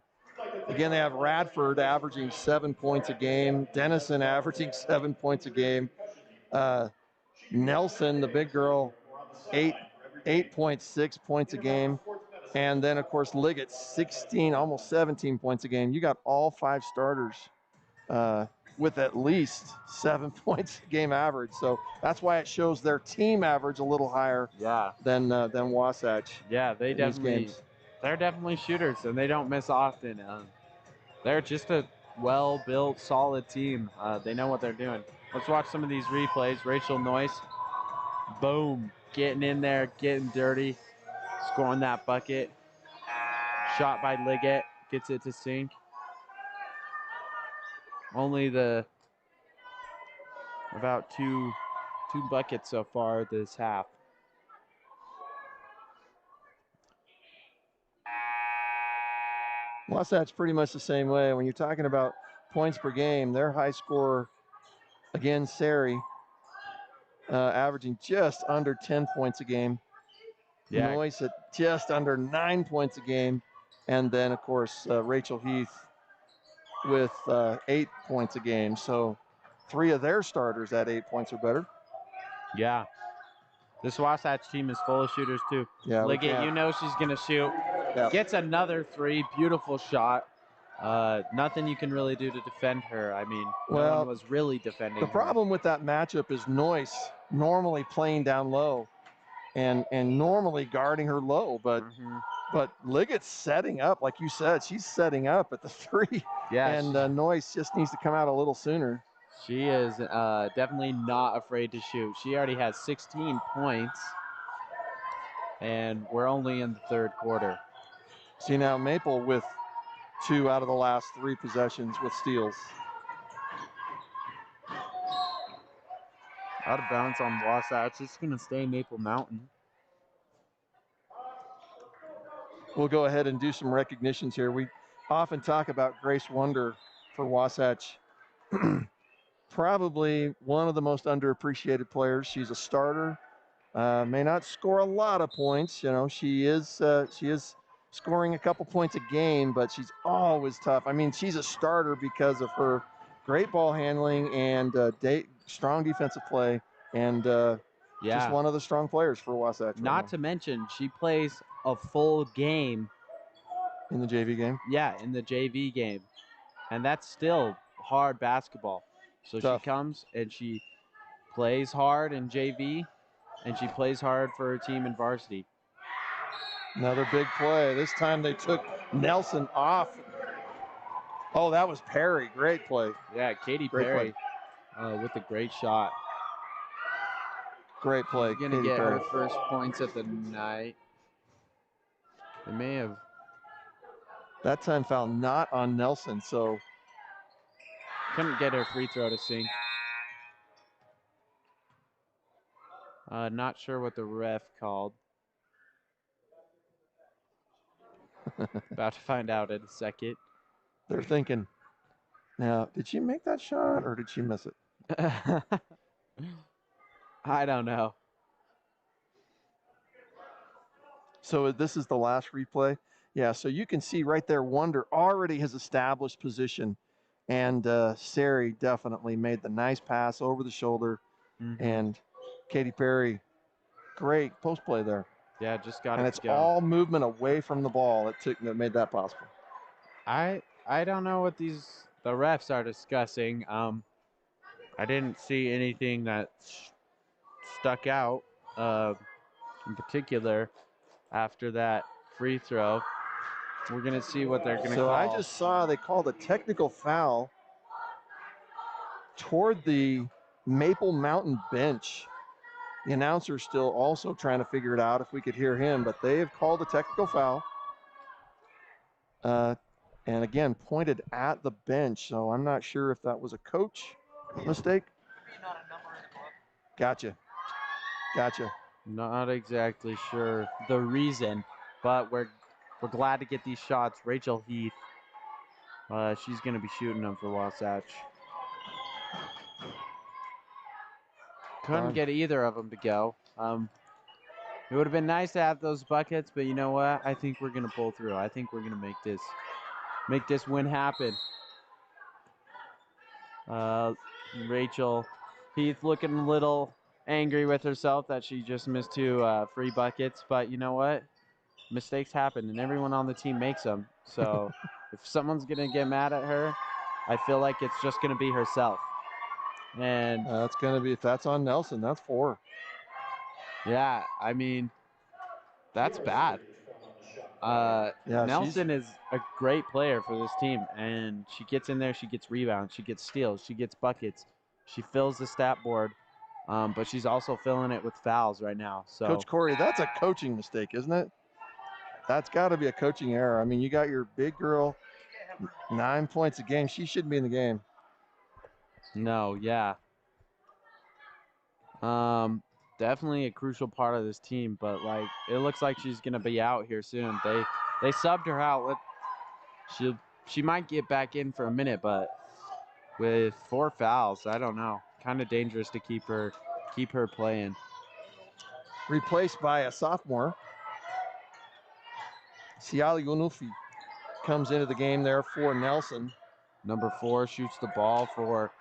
again, they have Radford averaging 7 points a game, Dennison averaging 7 points a game, Nelson, the big girl, 8.6 points a game. And then, of course, Liggett, 16, almost 17 points a game. You got all 5 starters with at least 7 points a game average. So that's why it shows their team average a little higher than Wasatch. Yeah, they're definitely shooters, and they don't miss often. They're just a well-built, solid team. They know what they're doing. Let's watch some of these replays. Rachel Noyce Boom. Getting in there, getting dirty, scoring that bucket. Shot by Liggett. Gets it to sink. Only about two buckets so far this half. Wasatch pretty much the same way. When you're talking about points per game, their high score, again, Sari, averaging just under 10 points a game. Yeah. Noyce at just under 9 points a game. And then, of course, Rachel Heath with 8 points a game. So 3 of their starters at 8 points or better. Yeah. This Wasatch team is full of shooters, too. Yeah, Liggett, you know she's going to shoot. Yep. Gets another 3. Beautiful shot. Nothing you can really do to defend her. I mean, no one was really defending the her. problem with that matchup is Noyce normally playing down low and normally guarding her low, but Liggett's setting up, like you said, she's setting up at the 3. Yeah, and Noyce just needs to come out a little sooner. She is definitely not afraid to shoot. She already has 16 points, and we're only in the third quarter. See now Maple with 2 out of the last 3 possessions with steals. Out of bounds on Wasatch. It's going to stay Maple Mountain. We'll go ahead and do some recognitions here. We often talk about Grace Wonder for Wasatch. Probably one of the most underappreciated players. She's a starter. May not score a lot of points. You know, she is scoring a couple points a game, but she's always tough. I mean, she's a starter because of her great ball handling and strong defensive play, and just one of the strong players for Wasatch. Not to mention, she plays a full game in the JV game. Yeah, in the JV game, and that's still hard basketball. So tough. She comes and she plays hard in JV, and she plays hard for her team in varsity. Another big play. This time they took Nelson off. Oh, that was Perry. Great play. Yeah, Katie Perry with a great shot. Great play. She's going to get her first points of the night. They may have. That time foul not on Nelson, so. Couldn't get her free throw to sink. Not sure what the ref called. About to find out in a second. They're thinking, now, did she make that shot or did she miss it? I don't know. So this is the last replay. Yeah, so you can see right there, Wonder already has established position. And Sari definitely made the nice pass over the shoulder. And Katie Perry, great post play there. Yeah, just got and it. And it's all movement away from the ball that made that possible. I don't know what the refs are discussing. I didn't see anything that stuck out in particular after that free throw. We're going to see what they're going to call. So I just saw they called a technical foul toward the Maple Mountain bench. The announcer's still also trying to figure it out if we could hear him, but they have called a technical foul. And again, pointed at the bench. So I'm not sure if that was a coach mistake. Gotcha. Not exactly sure the reason, but we're glad to get these shots. Rachel Heath, she's going to be shooting them for Wasatch. Couldn't get either of them to go. It would have been nice to have those buckets, but you know what? I think we're going to pull through. I think we're going to make this win happen. Rachel Heath looking a little angry with herself that she just missed 2 free buckets, but you know what? Mistakes happen, and everyone on the team makes them. So if someone's going to get mad at her, I feel like it's just going to be herself. And that's going to be, if that's on Nelson, that's 4. Yeah, I mean, that's bad. Nelson is a great player for this team, and she gets in there, she gets rebounds, she gets steals, she gets buckets, she fills the stat board. but she's also filling it with fouls right now. So Coach Corey, that's a coaching mistake, isn't it? That's got to be a coaching error. I mean, you got your big girl, 9 points a game. She shouldn't be in the game. no, yeah. Definitely a crucial part of this team, but like it looks like she's gonna be out here soon. They subbed her out. She might get back in for a minute, but with 4 fouls, I don't know. Kind of dangerous to keep her playing. Replaced by a sophomore. Siali Unufi comes into the game there for Nelson. Number 4 shoots the ball for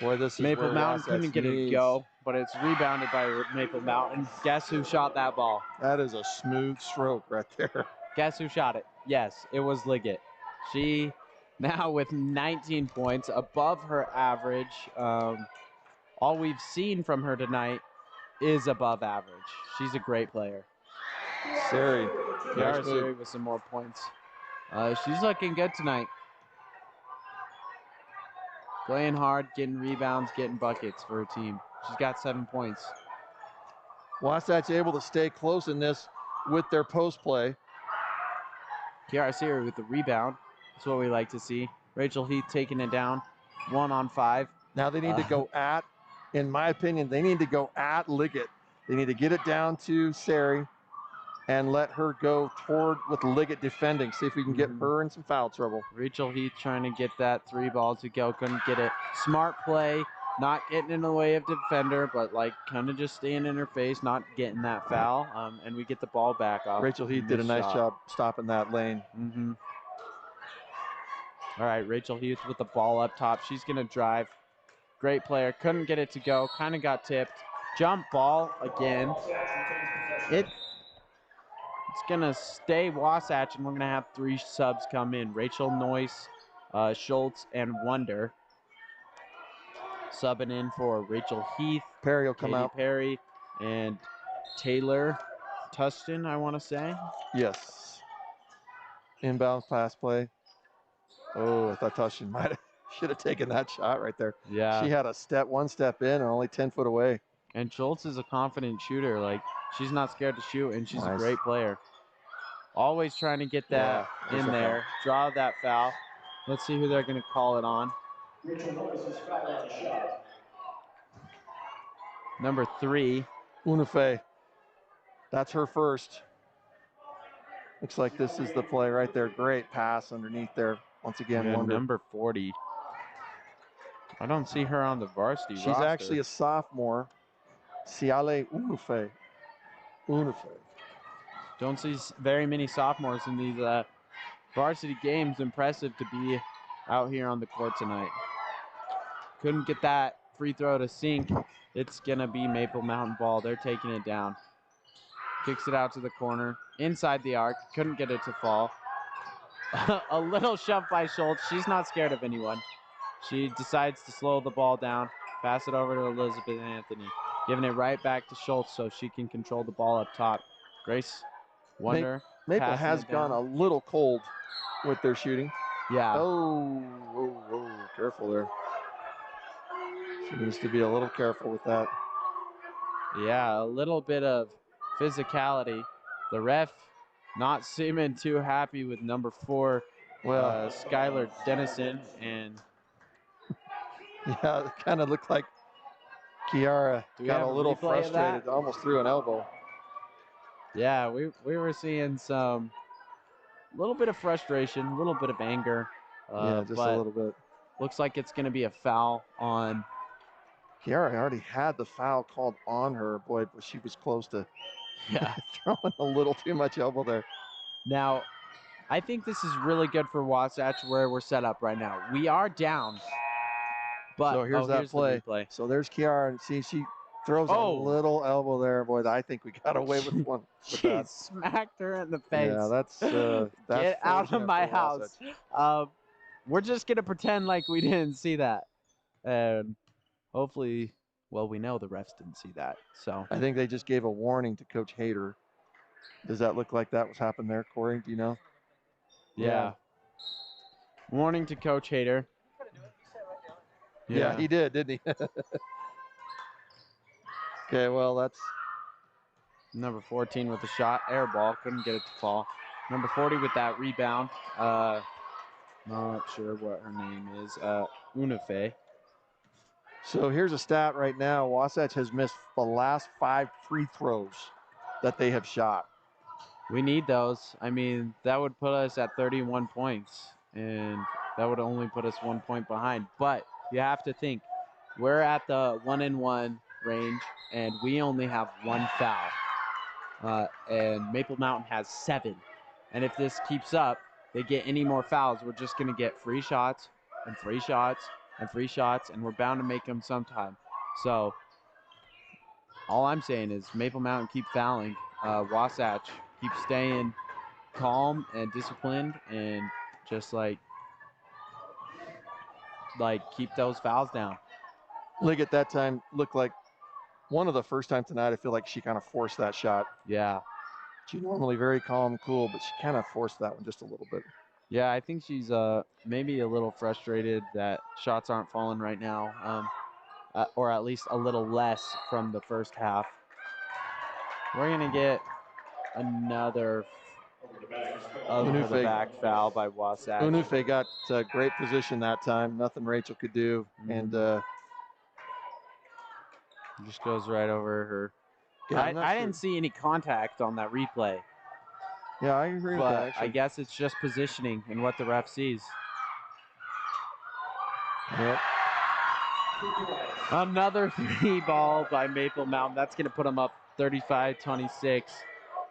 Boy, this is Maple where Mountain. Couldn't Wasatch get it to needs. go, but it's rebounded by Maple Mountain. Guess who shot that ball? That is a smooth stroke right there. Guess who shot it? Yes, it was Liggett. She now with 19 points, above her average. All we've seen from her tonight is above average. She's a great player. Sari. Kiara Sari with some more points. She's looking good tonight. Playing hard, getting rebounds, getting buckets for her team. She's got 7 points. Wasatch able to stay close in this with their post play. Kiara Siri with the rebound. That's what we like to see. Rachel Heath taking it down. 1 on 5. Now they need to go at, in my opinion, they need to go at Liggett. They need to get it down to Sari and let her go toward with Liggett defending. See if we can get her in some foul trouble. Rachel Heath trying to get that 3 ball to go. Couldn't get it. Smart play. Not getting in the way of defender, but like kind of just staying in her face, not getting that foul. And we get the ball back off. Rachel Heath did a nice job stopping that lane. All right, Rachel Heath with the ball up top. She's going to drive. Great player. Couldn't get it to go. Kind of got tipped. Jump ball again. It's going to stay Wasatch, and we're going to have 3 subs come in. Rachel Noyce, Schultz, and Wonder. Subbing in for Rachel Heath. Perry will come Katie out. Perry, and Taylor Tustin, I want to say. Yes. Inbound pass play. Oh, I thought Tushin should have taken that shot right there. Yeah. She had one step in and only 10 foot away. And Schultz is a confident shooter. Like, she's not scared to shoot, and she's a great player. Always trying to get that in there. Draw that foul. Let's see who they're going to call it on. Rachel Noyce is fouled on the shot. Number 3. Unufe. That's her first. Looks like this is the play right there. Great pass underneath there. Once again, Wonder. Number 40. I don't see her on the varsity roster. She's actually a sophomore. Siale Unufe. Don't see very many sophomores in these varsity games. Impressive to be out here on the court tonight. Couldn't get that free throw to sink. It's going to be Maple Mountain ball. They're taking it down. Kicks it out to the corner. Inside the arc. Couldn't get it to fall. A little shove by Schultz. She's not scared of anyone. She decides to slow the ball down. Pass it over to Elizabeth Anthony. Giving it right back to Schultz so she can control the ball up top. Grace Wonder. Maple has gone a little cold with their shooting. Yeah. Oh, careful there. She needs to be a little careful with that. Yeah, a little bit of physicality. The ref not seeming too happy with number 4, Skylar Dennison. And yeah, it kind of looked like Kiara got a little frustrated, almost threw an elbow. Yeah, we were seeing a little bit of frustration, a little bit of anger. Yeah, just a little bit. Looks like it's going to be a foul on. Kiara already had the foul called on her. Boy, but she was close to throwing a little too much elbow there. Now, I think this is really good for Wasatch where we're set up right now. We are down. But so here's that play. So there's Kiara, and see, she throws a little elbow there. Boy, I think we got away with one. She smacked her in the face. Yeah, that's get out of my house. We're just gonna pretend like we didn't see that, and hopefully, well, we know the refs didn't see that. So I think they just gave a warning to Coach Hayter. Does that look like that was happened there, Corey? Do you know? Yeah. Warning to Coach Hayter. Yeah, he did, didn't he? Okay, well, that's Number 14 with a shot, air ball, couldn't get it to fall. Number 40 with that rebound. Not sure what her name is. Unife. so. Here's a stat right now. Wasatch has missed the last 5 free throws that they have shot. We need those. I mean, that would put us at 31 points, and that would only put us 1 point behind. But you have to think, we're at the 1-and-1 range, and we only have 1 foul. And Maple Mountain has 7. And if this keeps up, they get any more fouls, we're just going to get free shots and free shots and free shots, and we're bound to make them sometime. So all I'm saying is Maple Mountain keep fouling. Wasatch keep staying calm and disciplined, and just like keep those fouls down. Liggett that time looked like one of the first time tonight. I feel like she kind of forced that shot. Yeah. She's normally very calm, cool, but she kind of forced that one just a little bit. Yeah, I think she's maybe a little frustrated that shots aren't falling right now, or at least a little less from the first half. We're going to get another over the back foul by Wasatch. Unufe got great position that time. Nothing Rachel could do. And just goes right over her. Yeah, I didn't see any contact on that replay. Yeah, I agree with that. But Actually. I guess it's just positioning and what the ref sees. Yep. Another 3 ball by Maple Mountain. That's going to put them up 35-26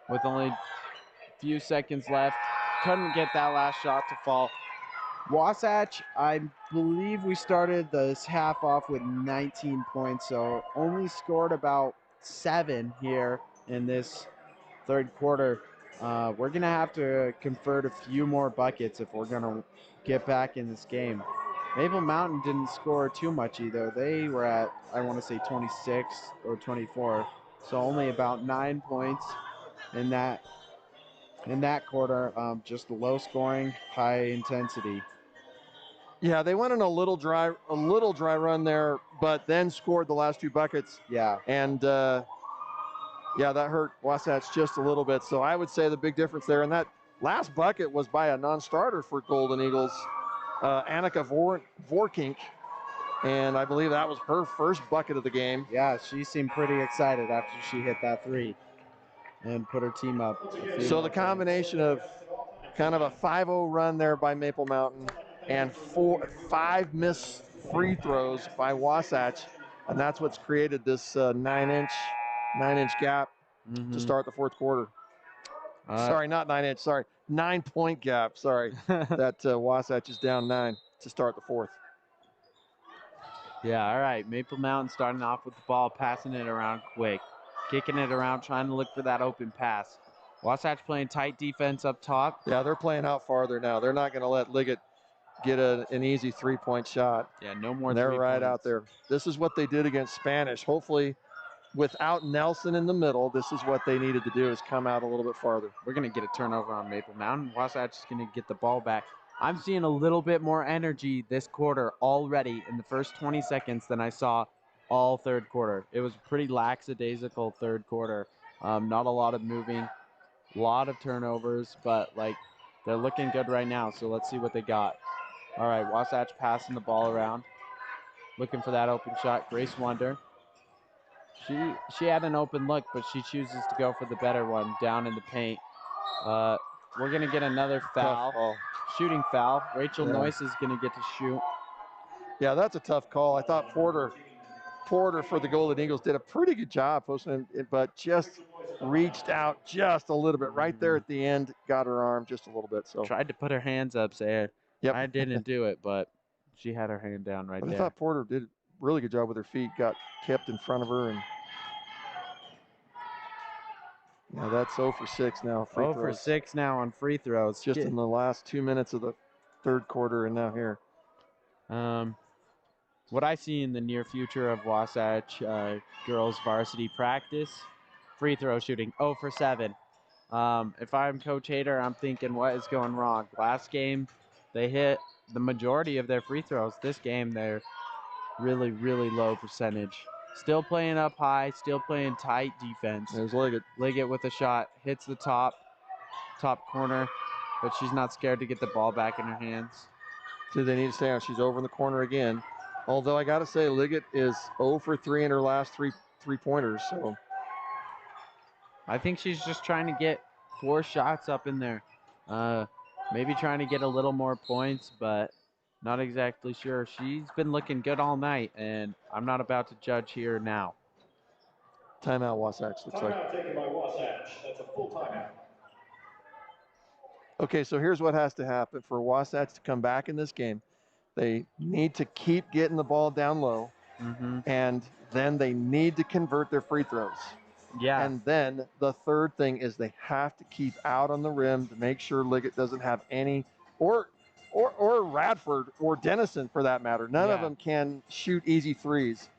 with only a few seconds left. Couldn't get that last shot to fall. Wasatch, I believe we started this half off with 19 points, so only scored about 7 here in this third quarter. We're going to have to convert a few more buckets if we're going to get back in this game. Maple Mountain didn't score too much either. They were at, I want to say, 26 or 24, so only about 9 points in that quarter. Just low scoring, high intensity. Yeah, they went on a little dry run there, but then scored the last 2 buckets. Yeah. And yeah, that hurt Wasatch just a little bit. So I would say the big difference there, and that last bucket was by a non-starter for Golden Eagles, Annika Vorkink, and I believe that was her first bucket of the game. Yeah, she seemed pretty excited after she hit that 3 and put her team up. So the combination of kind of a 5-0 run there by Maple Mountain and 5 missed free throws by Wasatch, and that's what's created this 9-inch gap to start the fourth quarter. Sorry, not 9-inch. Sorry, 9-point gap. Sorry, that Wasatch is down 9 to start the fourth. Yeah, all right. Maple Mountain starting off with the ball, passing it around quick, kicking it around, trying to look for that open pass. Wasatch playing tight defense up top. Yeah, they're playing out farther now. They're not going to let Liggett get an easy 3-point shot. Yeah, no more. They're right points. out there. This is what they did against Spanish. Hopefully, without Nelson in the middle, this is what they needed to do, is come out a little bit farther. We're going to get a turnover on Maple Mountain. Wasatch is going to get the ball back. I'm seeing a little bit more energy this quarter already in the first 20 seconds than I saw all third quarter. It was a pretty lackadaisical third quarter. Not a lot of moving, a lot of turnovers, but they're looking good right now. So let's see what they got. All right, Wasatch passing the ball around, looking for that open shot. Grace Wonder. She had an open look, but she chooses to go for the better one down in the paint. We're going to get another foul. Shooting foul. Rachel Noyce is going to get to shoot. Yeah, that's a tough call. I thought Porter for the Golden Eagles did a pretty good job posting it, but just reached out just a little bit right there at the end, got her arm just a little bit. So tried to put her hands up, say, yep. I didn't do it, but she had her hand down right there. I thought Porter did a really good job with her feet, got kept in front of her, and yeah, that's 0 for 6 now. 0 for 6 now on free throws. Just in the last 2 minutes of the third quarter and now here. What I see in the near future of Wasatch girls varsity practice, free throw shooting, 0 for 7. If I'm Coach Hader, I'm thinking, what is going wrong? Last game, they hit the majority of their free throws. This game, they're really, really low percentage. Still playing up high, still playing tight defense. There's Liggett. Liggett with a shot, hits the top corner, but she's not scared to get the ball back in her hands. So they need to stay on. She's over in the corner again. Although I got to say, Liggett is 0 for 3 in her last three-pointers. So I think she's just trying to get 4 shots up in there. Maybe trying to get a little more points, but not exactly sure. She's been looking good all night, and I'm not about to judge here now. timeout, Wasatch. Looks like. Timeout taken by Wasatch. That's a full timeout. Okay, so here's what has to happen for Wasatch to come back in this game. They need to keep getting the ball down low, and then they need to convert their free throws. Yeah. And then the third thing is they have to keep out on the rim to make sure Liggett doesn't have any, or Radford or Dennison for that matter. None of them can shoot easy threes.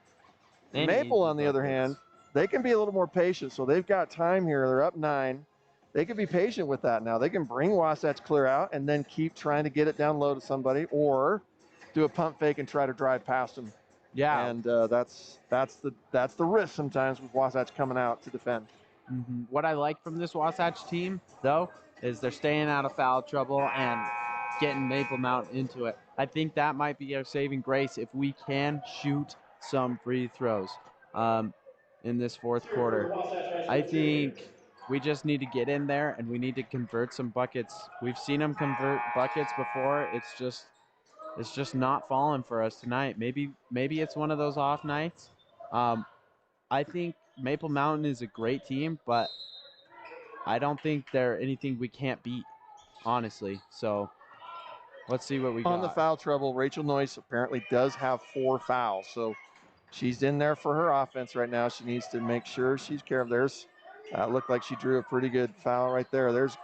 Maple, on the other hand, they can be a little more patient. So they've got time here. They're up 9. They can be patient with that now. They can bring Wasatch clear out and then keep trying to get it down low to somebody, or do a pump fake and try to drive past them. Yeah. And that's the risk sometimes with Wasatch coming out to defend. What I like from this Wasatch team, though, is they're staying out of foul trouble and getting Maple Mountain into it. I think that might be our saving grace if we can shoot some free throws in this fourth quarter. I think we just need to get in there and we need to convert some buckets. We've seen them convert buckets before. It's just not falling for us tonight. Maybe it's one of those off nights. I think Maple Mountain is a great team, but I don't think they're anything we can't beat, honestly. So let's see what we got. On the foul trouble, Rachel Noyce apparently does have 4 fouls. So she's in there for her offense right now. She needs to make sure she's care of theirs. Looked like she drew a pretty good foul right there. There's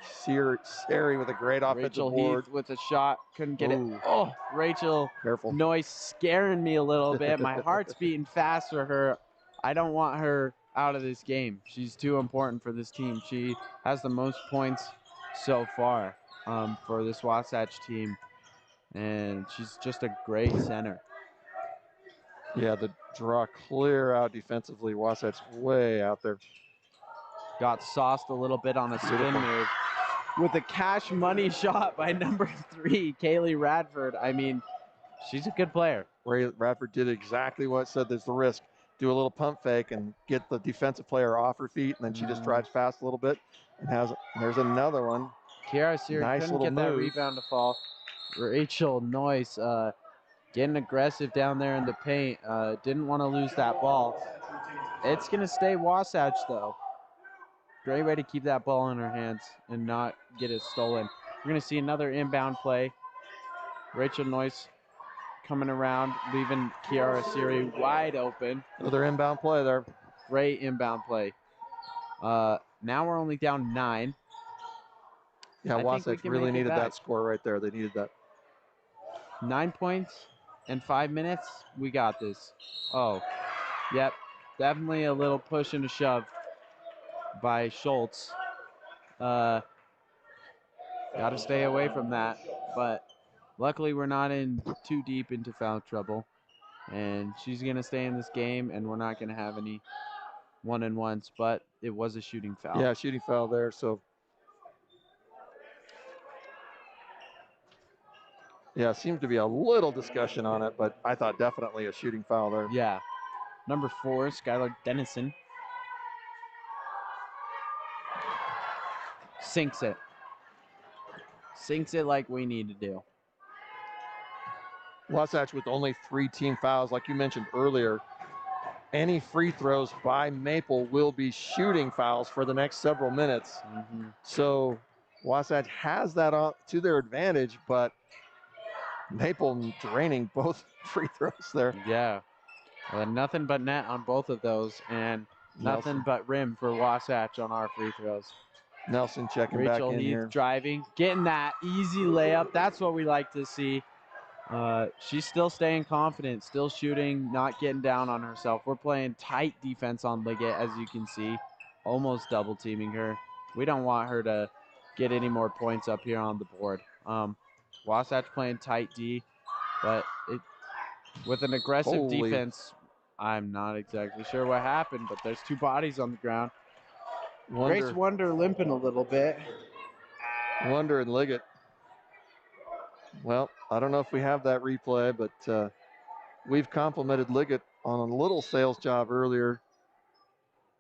Sari with a great offensive Rachel board. Heath with a shot, couldn't get it. Oh, Rachel Careful. Noyce scaring me a little bit. My heart's beating fast for her. I don't want her out of this game. She's too important for this team. She has the most points so far for this Wasatch team, and she's just a great center. Yeah, the draw clear out defensively. Wasatch way out there. Got sauced a little bit on a spin move with a cash money shot by number 3, Kaylee Radford. I mean, she's a good player. Radford did exactly what it said. There's the risk. Do a little pump fake and get the defensive player off her feet, and then she just drives past a little bit and there's another one. Kiara Siri couldn't get that rebound to fall. Rachel Noyce getting aggressive down there in the paint. Didn't want to lose that ball. It's going to stay Wasatch, though. Great way to keep that ball in her hands and not get it stolen. We're going to see another inbound play. Rachel Noyce coming around, leaving Kiara Siri wide open. Another inbound play there. Great inbound play. Now we're only down 9. Yeah, Wasatch really needed that score right there. They needed that. 9 points in 5 minutes. We got this. Oh, yep. Definitely a little push and a shove by Schultz. Got to stay away from that. But luckily we're not in too deep into foul trouble. And she's going to stay in this game, and we're not going to have any one-and-ones. But it was a shooting foul. Yeah, shooting foul there. So, yeah, seems to be a little discussion on it, but I thought definitely a shooting foul there. Yeah. Number 4, Skylar Dennison. Sinks it. Sinks it like we need to do. Wasatch with only 3 team fouls, like you mentioned earlier. Any free throws by Maple will be shooting fouls for the next several minutes. So Wasatch has that to their advantage, but Maple draining both free throws there. Yeah. Nothing but net on both of those, and nothing but rim for Wasatch on our free throws. Nelson checking Rachel back in Heath here. driving, getting that easy layup. That's what we like to see. She's still staying confident, still shooting, not getting down on herself. We're playing tight defense on Liggett, as you can see, almost double teaming her. We don't want her to get any more points up here on the board. Wasatch playing tight D, but with an aggressive defense, I'm not exactly sure what happened, but there's 2 bodies on the ground. Wonder, Grace Wonder limping a little bit. Wonder and Liggett. Well, I don't know if we have that replay, but we've complimented Liggett on a little sales job earlier.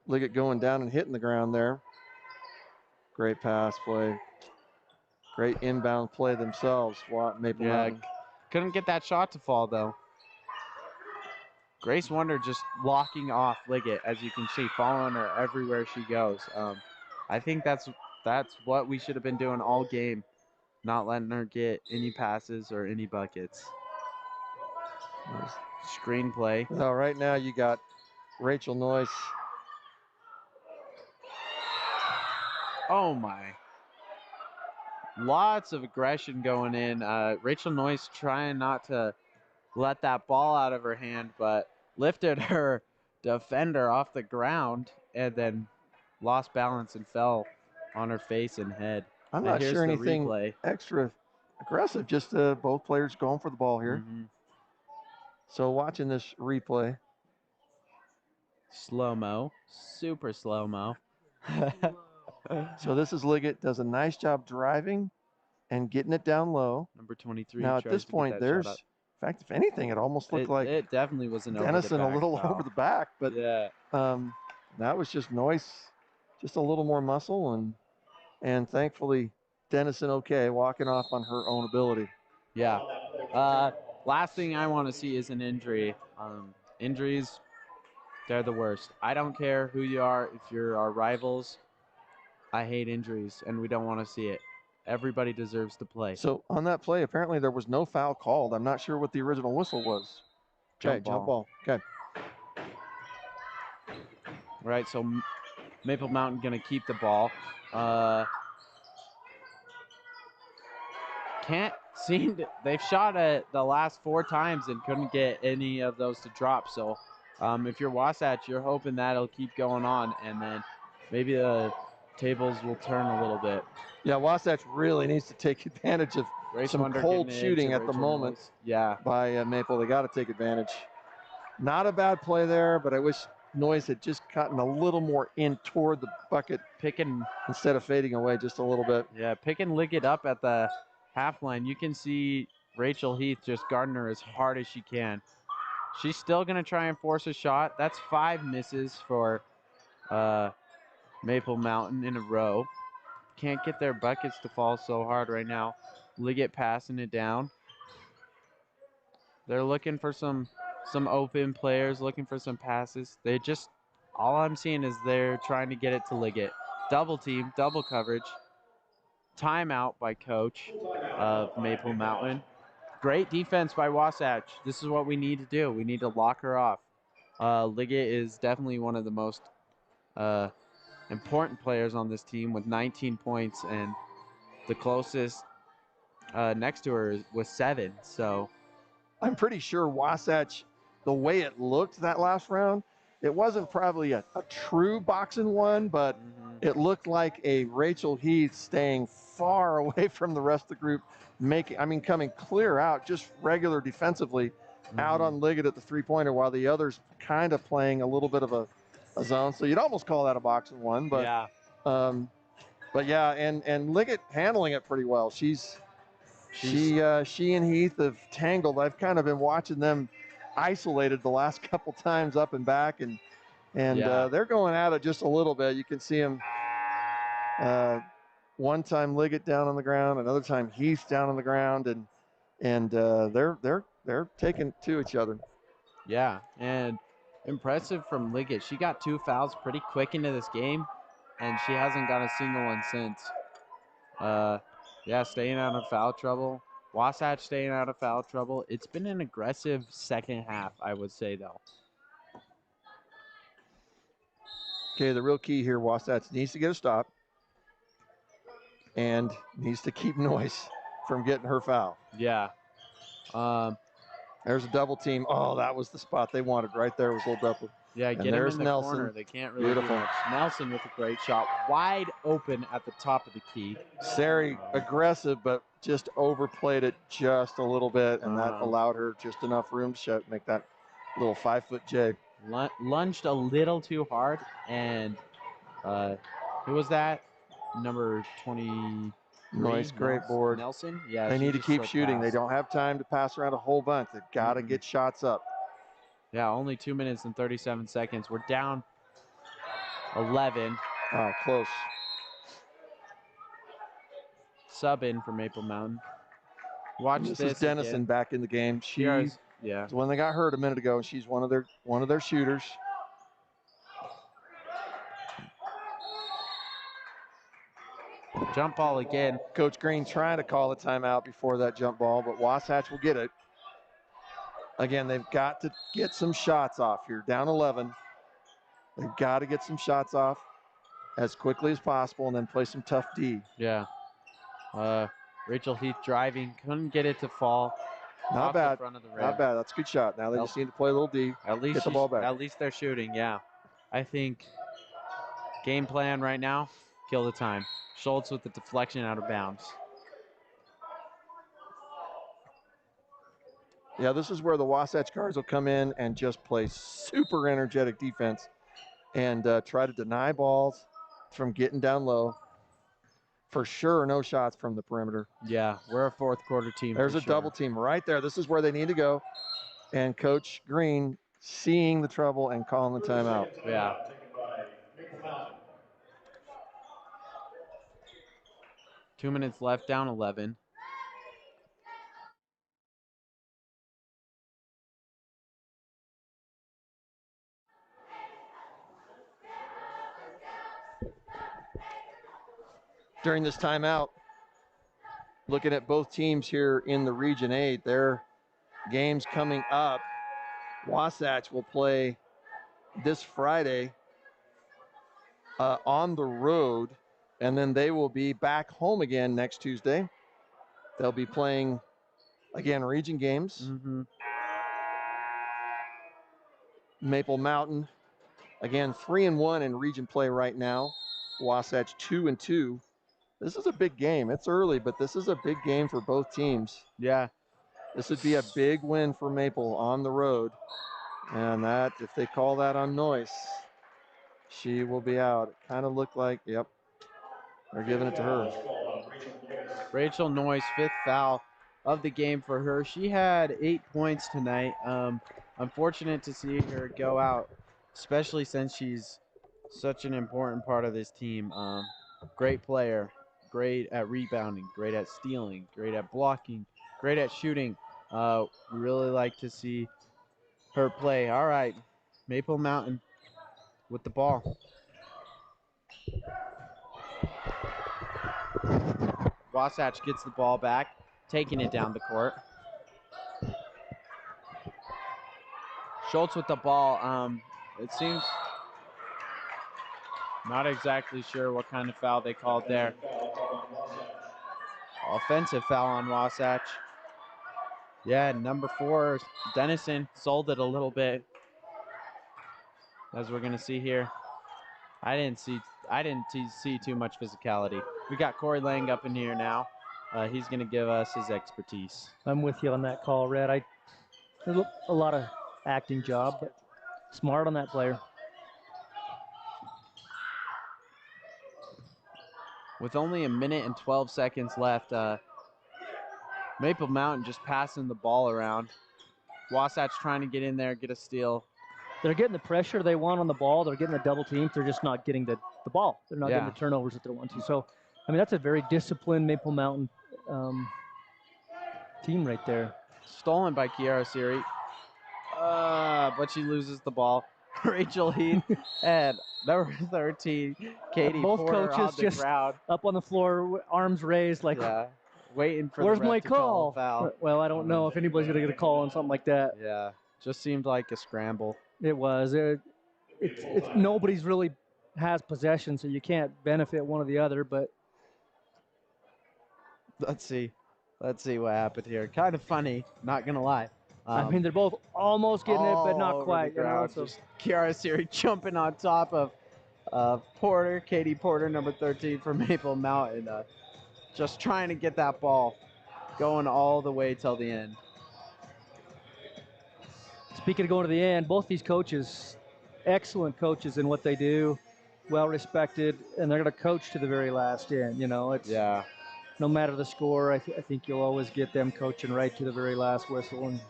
Liggett going down and hitting the ground there. Great pass play. Great inbound play themselves. Maple Mountain. Couldn't get that shot to fall, though. Grace Wonder just locking off Liggett, as you can see, following her everywhere she goes. I think that's what we should have been doing all game, not letting her get any passes or any buckets. Screenplay. Well, right now you got Rachel Noyce. Oh, my. Lots of aggression going in. Rachel Noyce trying not to let that ball out of her hand, but lifted her defender off the ground and then lost balance and fell on her face and head. I'm not sure anything replay. extra aggressive, just both players going for the ball here. So watching this replay. Slow-mo, super slow-mo. So this is Liggett, does a nice job driving and getting it down low. Number 23. Now at this point, there's, in fact, if anything, it almost looked like it definitely was an Dennison over the back a little foul. over the back, but yeah, that was just Noyce, just a little more muscle, and thankfully Dennison okay, walking off on her own ability. Yeah. Last thing I want to see is an injury. Injuries, they're the worst. I don't care who you are. If you're our rivals, I hate injuries, and we don't want to see it. Everybody deserves to play. So on that play, apparently there was no foul called. I'm not sure what the original whistle was. Okay, jump ball. Okay. Right, so Maple Mountain going to keep the ball. Can't seem to, they've shot it the last 4 times and couldn't get any of those to drop. So if you're Wasatch, you're hoping that'll keep going on, and then maybe the tables will turn a little bit. Yeah, Wasatch really needs to take advantage of some cold shooting at the moment. Yeah, by Maple. They got to take advantage. Not a bad play there, but I wish Noyce had just gotten a little more in toward the bucket, instead of fading away just a little bit. Yeah, picking Liggett up at the half line. You can see Rachel Heath just guarding her as hard as she can. She's still going to try and force a shot. That's 5 misses for Maple Mountain in a row. Can't get their buckets to fall so hard right now. Liggett passing it down. They're looking for some open players, looking for some passes. They just, all I'm seeing is they're trying to get it to Liggett. Double team, double coverage. Timeout by coach of Maple Mountain. Great defense by Wasatch. This is what we need to do. We need to lock her off. Liggett is definitely one of the most important players on this team with 19 points, and the closest next to her was 7. So I'm pretty sure Wasatch, the way it looked that last round, it wasn't probably a true boxing one, but it looked like a Rachel Heath staying far away from the rest of the group, coming clear out, just regular defensively, out on Liggett at the 3-pointer, while the others kind of playing a little bit of a zone. So you'd almost call that a boxing one, but yeah. And Liggett handling it pretty well. She and Heath have tangled. I've kind of been watching them isolated the last couple times up and back, and they're going at it just a little bit. You can see them one time Liggett down on the ground, another time Heath down on the ground, and they're taking to each other. Yeah, and impressive from Liggett. She got 2 fouls pretty quick into this game, and she hasn't got a single one since. Staying out of foul trouble. Wasatch staying out of foul trouble. It's been an aggressive second half, I would say, though. Okay, the real key here, Wasatch needs to get a stop and needs to keep Noyce from getting her foul. Yeah. There's a double team. Oh, that was the spot they wanted right there. Was a little double. Yeah, and get him in the Nelson. corner. They can't really do much. Nelson with a great shot. Wide open at the top of the key. Very aggressive, but just overplayed it just a little bit, and that allowed her just enough room to make that little 5-foot jig. lunged a little too hard, and who was that? Number 20. Nice, great board. Nelson. Yeah, They she need to just keep slipped shooting. They past. don't have time to pass around a whole bunch. They've got to get shots up. Yeah, only 2 minutes and 37 seconds. We're down 11. Close. Sub in for Maple Mountain. Watch This this is Dennison again. back in the game. She's Yeah. when they got hurt a minute ago. She's one of their shooters. Jump ball again. Coach Green trying to call a timeout before that jump ball, but Wasatch will get it. Again, they've got to get some shots off here. Down 11. They've got to get some shots off as quickly as possible and then play some tough D. Yeah. Rachel Heath driving. Couldn't get it to fall. Not bad. Front of the rim. Not bad. That's a good shot. Now they just need to play a little D. At least get the ball back. At least they're shooting, yeah. I think game plan right now, kill the time. Schultz with the deflection out of bounds. Yeah, this is where the Wasatch guards will come in and just play super energetic defense and try to deny balls from getting down low. For sure, no shots from the perimeter. Yeah, we're a fourth quarter team. There's a double team right there. This is where they need to go. And Coach Green seeing the trouble and calling the timeout. Yeah. 2 minutes left, down 11. During this timeout, looking at both teams here in the Region 8, their games coming up. Wasatch will play this Friday on the road, and then they will be back home again next Tuesday. They'll be playing, again, region games. Maple Mountain, again, 3-1 in region play right now. Wasatch 2-2. This is a big game. It's early, but this is a big game for both teams. Yeah. This would be a big win for Maple on the road. And that, if they call that on Noyce, she will be out. It kind of looked like, yep, they're giving it to her. Rachel Noyce, 5th foul of the game for her. She had 8 points tonight. Unfortunate to see her go out, especially since she's such an important part of this team. Great player, great at rebounding, great at stealing, great at blocking, great at shooting. We really like to see her play. All right, Maple Mountain with the ball. Wasatch gets the ball back, taking it down the court. Schultz with the ball. It seems not exactly sure what kind of foul they called there. Offensive foul on Wasatch. Yeah, number 4, Dennison sold it a little bit, as we're gonna see here. I didn't see too much physicality. We got Corey Lang up in here now. He's gonna give us his expertise. I'm with you on that call, Red. There's a lot of acting job, but smart on that player. With only 1 minute and 12 seconds left, Maple Mountain just passing the ball around. Wasatch trying to get in there, get a steal. They're getting the pressure they want on the ball. They're getting the double teams. They're just not getting the ball. They're not getting the turnovers that they want to. So, I mean, that's a very disciplined Maple Mountain team right there. Stolen by Kiara Siri. But she loses the ball. Rachel Heath and number 13, Katie Both Porter coaches on the just ground. Up on the floor, arms raised, like, waiting for where's the ref my to call call? a foul. Well, I don't know if anybody's going to get a call on something like that. Yeah, just seemed like a scramble. It was. It's nobody's really has possession, so you can't benefit one or the other, but let's see what happened here. Kind of funny, not gonna lie. I mean, they're both almost getting it, but not quite. You know, so. Just Kiara Siri jumping on top of Porter, Katie Porter, number 13 for Maple Mountain, just trying to get that ball going all the way till the end. speaking of going to the end, both these coaches, excellent coaches in what they do, well respected, and they're going to coach to the very last end. You know, it's no matter the score. I think you'll always get them coaching right to the very last whistle. And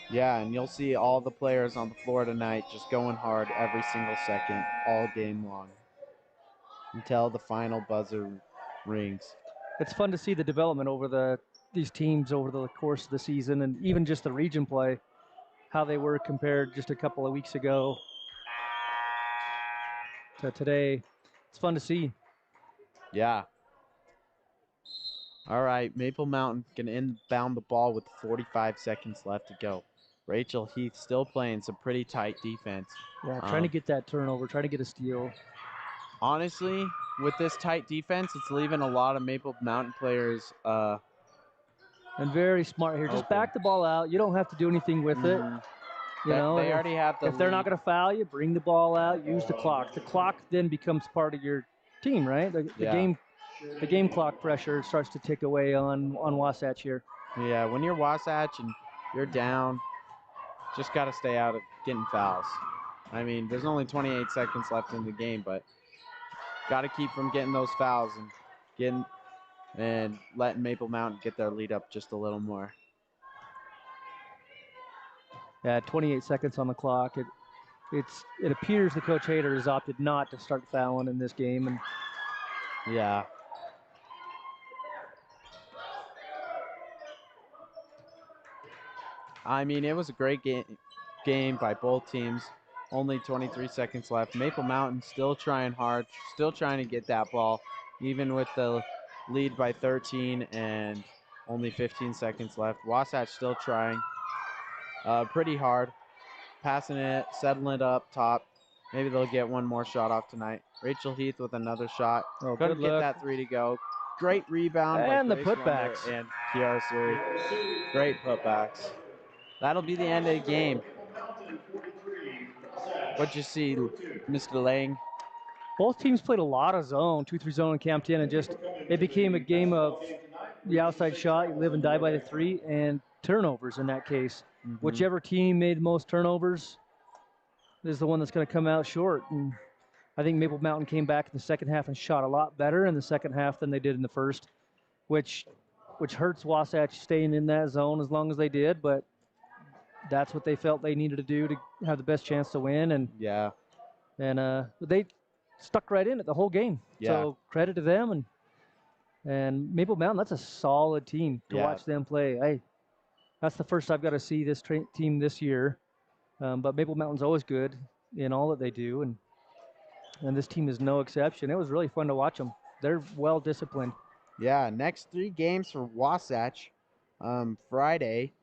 yeah, and you'll see all the players on the floor tonight just going hard every single second, all game long, until the final buzzer rings. It's fun to see the development over these teams over the course of the season, and even just the region play, how they were compared just a couple of weeks ago to today. It's fun to see. Yeah. All right, Maple Mountain can inbound the ball with 45 seconds left to go. Rachel Heath still playing some pretty tight defense. Yeah, trying to get that turnover, trying to get a steal. Honestly, with this tight defense, it's leaving a lot of Maple Mountain players and very smart here. Just back the ball out. You don't have to do anything with it. You know, they already have the if they're not going to foul you, bring the ball out, use the clock. The clock then becomes part of your team, right? The game clock pressure starts to tick away on Wasatch here. Yeah, when you're Wasatch and you're down, just got to stay out of getting fouls. I mean, there's only 28 seconds left in the game, but got to keep from getting those fouls and letting Maple Mountain get their lead up just a little more. Yeah, 28 seconds on the clock. It appears the Coach Hader has opted not to start fouling in this game, and yeah. I mean, it was a great game by both teams. Only 23 seconds left. Maple Mountain still trying hard, still trying to get that ball, even with the lead by 13 and only 15 seconds left. Wasatch still trying pretty hard, passing it, settling it up top. Maybe they'll get one more shot off tonight. Rachel Heath with another shot. Couldn't get that three to go. Great rebound and by the Grace putbacks. Wonder and Kiara Suri. Great putbacks. That'll be the end of the game. What'd you see, Mr. Lang? Both teams played a lot of zone, 2-3 zone in Camp 10, and just it became a game of the outside shot, you live and die by the three, and turnovers in that case. Whichever team made the most turnovers is the one that's going to come out short. And I think Maple Mountain came back in the second half and shot a lot better in the second half than they did in the first, which hurts Wasatch staying in that zone as long as they did, but that's what they felt they needed to do to have the best chance to win. And they stuck right in it the whole game. So credit to them. And Maple Mountain, that's a solid team to watch them play. That's the first I've got to see this team this year. But Maple Mountain's always good in all that they do, and this team is no exception. It was really fun to watch them. They're well disciplined. Yeah, next 3 games for Wasatch. Friday,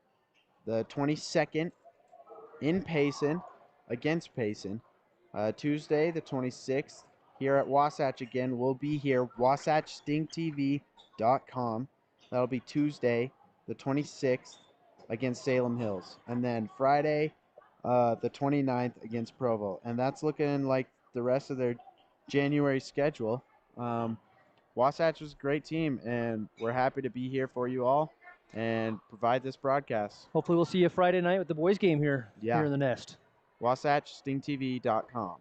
the 22nd, in Payson against Payson. Tuesday, the 26th, here at Wasatch again. We'll be here, WashAtchStingTV.com. That'll be Tuesday, the 26th, against Salem Hills. And then Friday, the 29th, against Provo. And that's looking like the rest of their January schedule. Wasatch was a great team, and we're happy to be here for you all and provide this broadcast. Hopefully we'll see you Friday night with the boys game here in the Nest. WashAtchStingTV.com.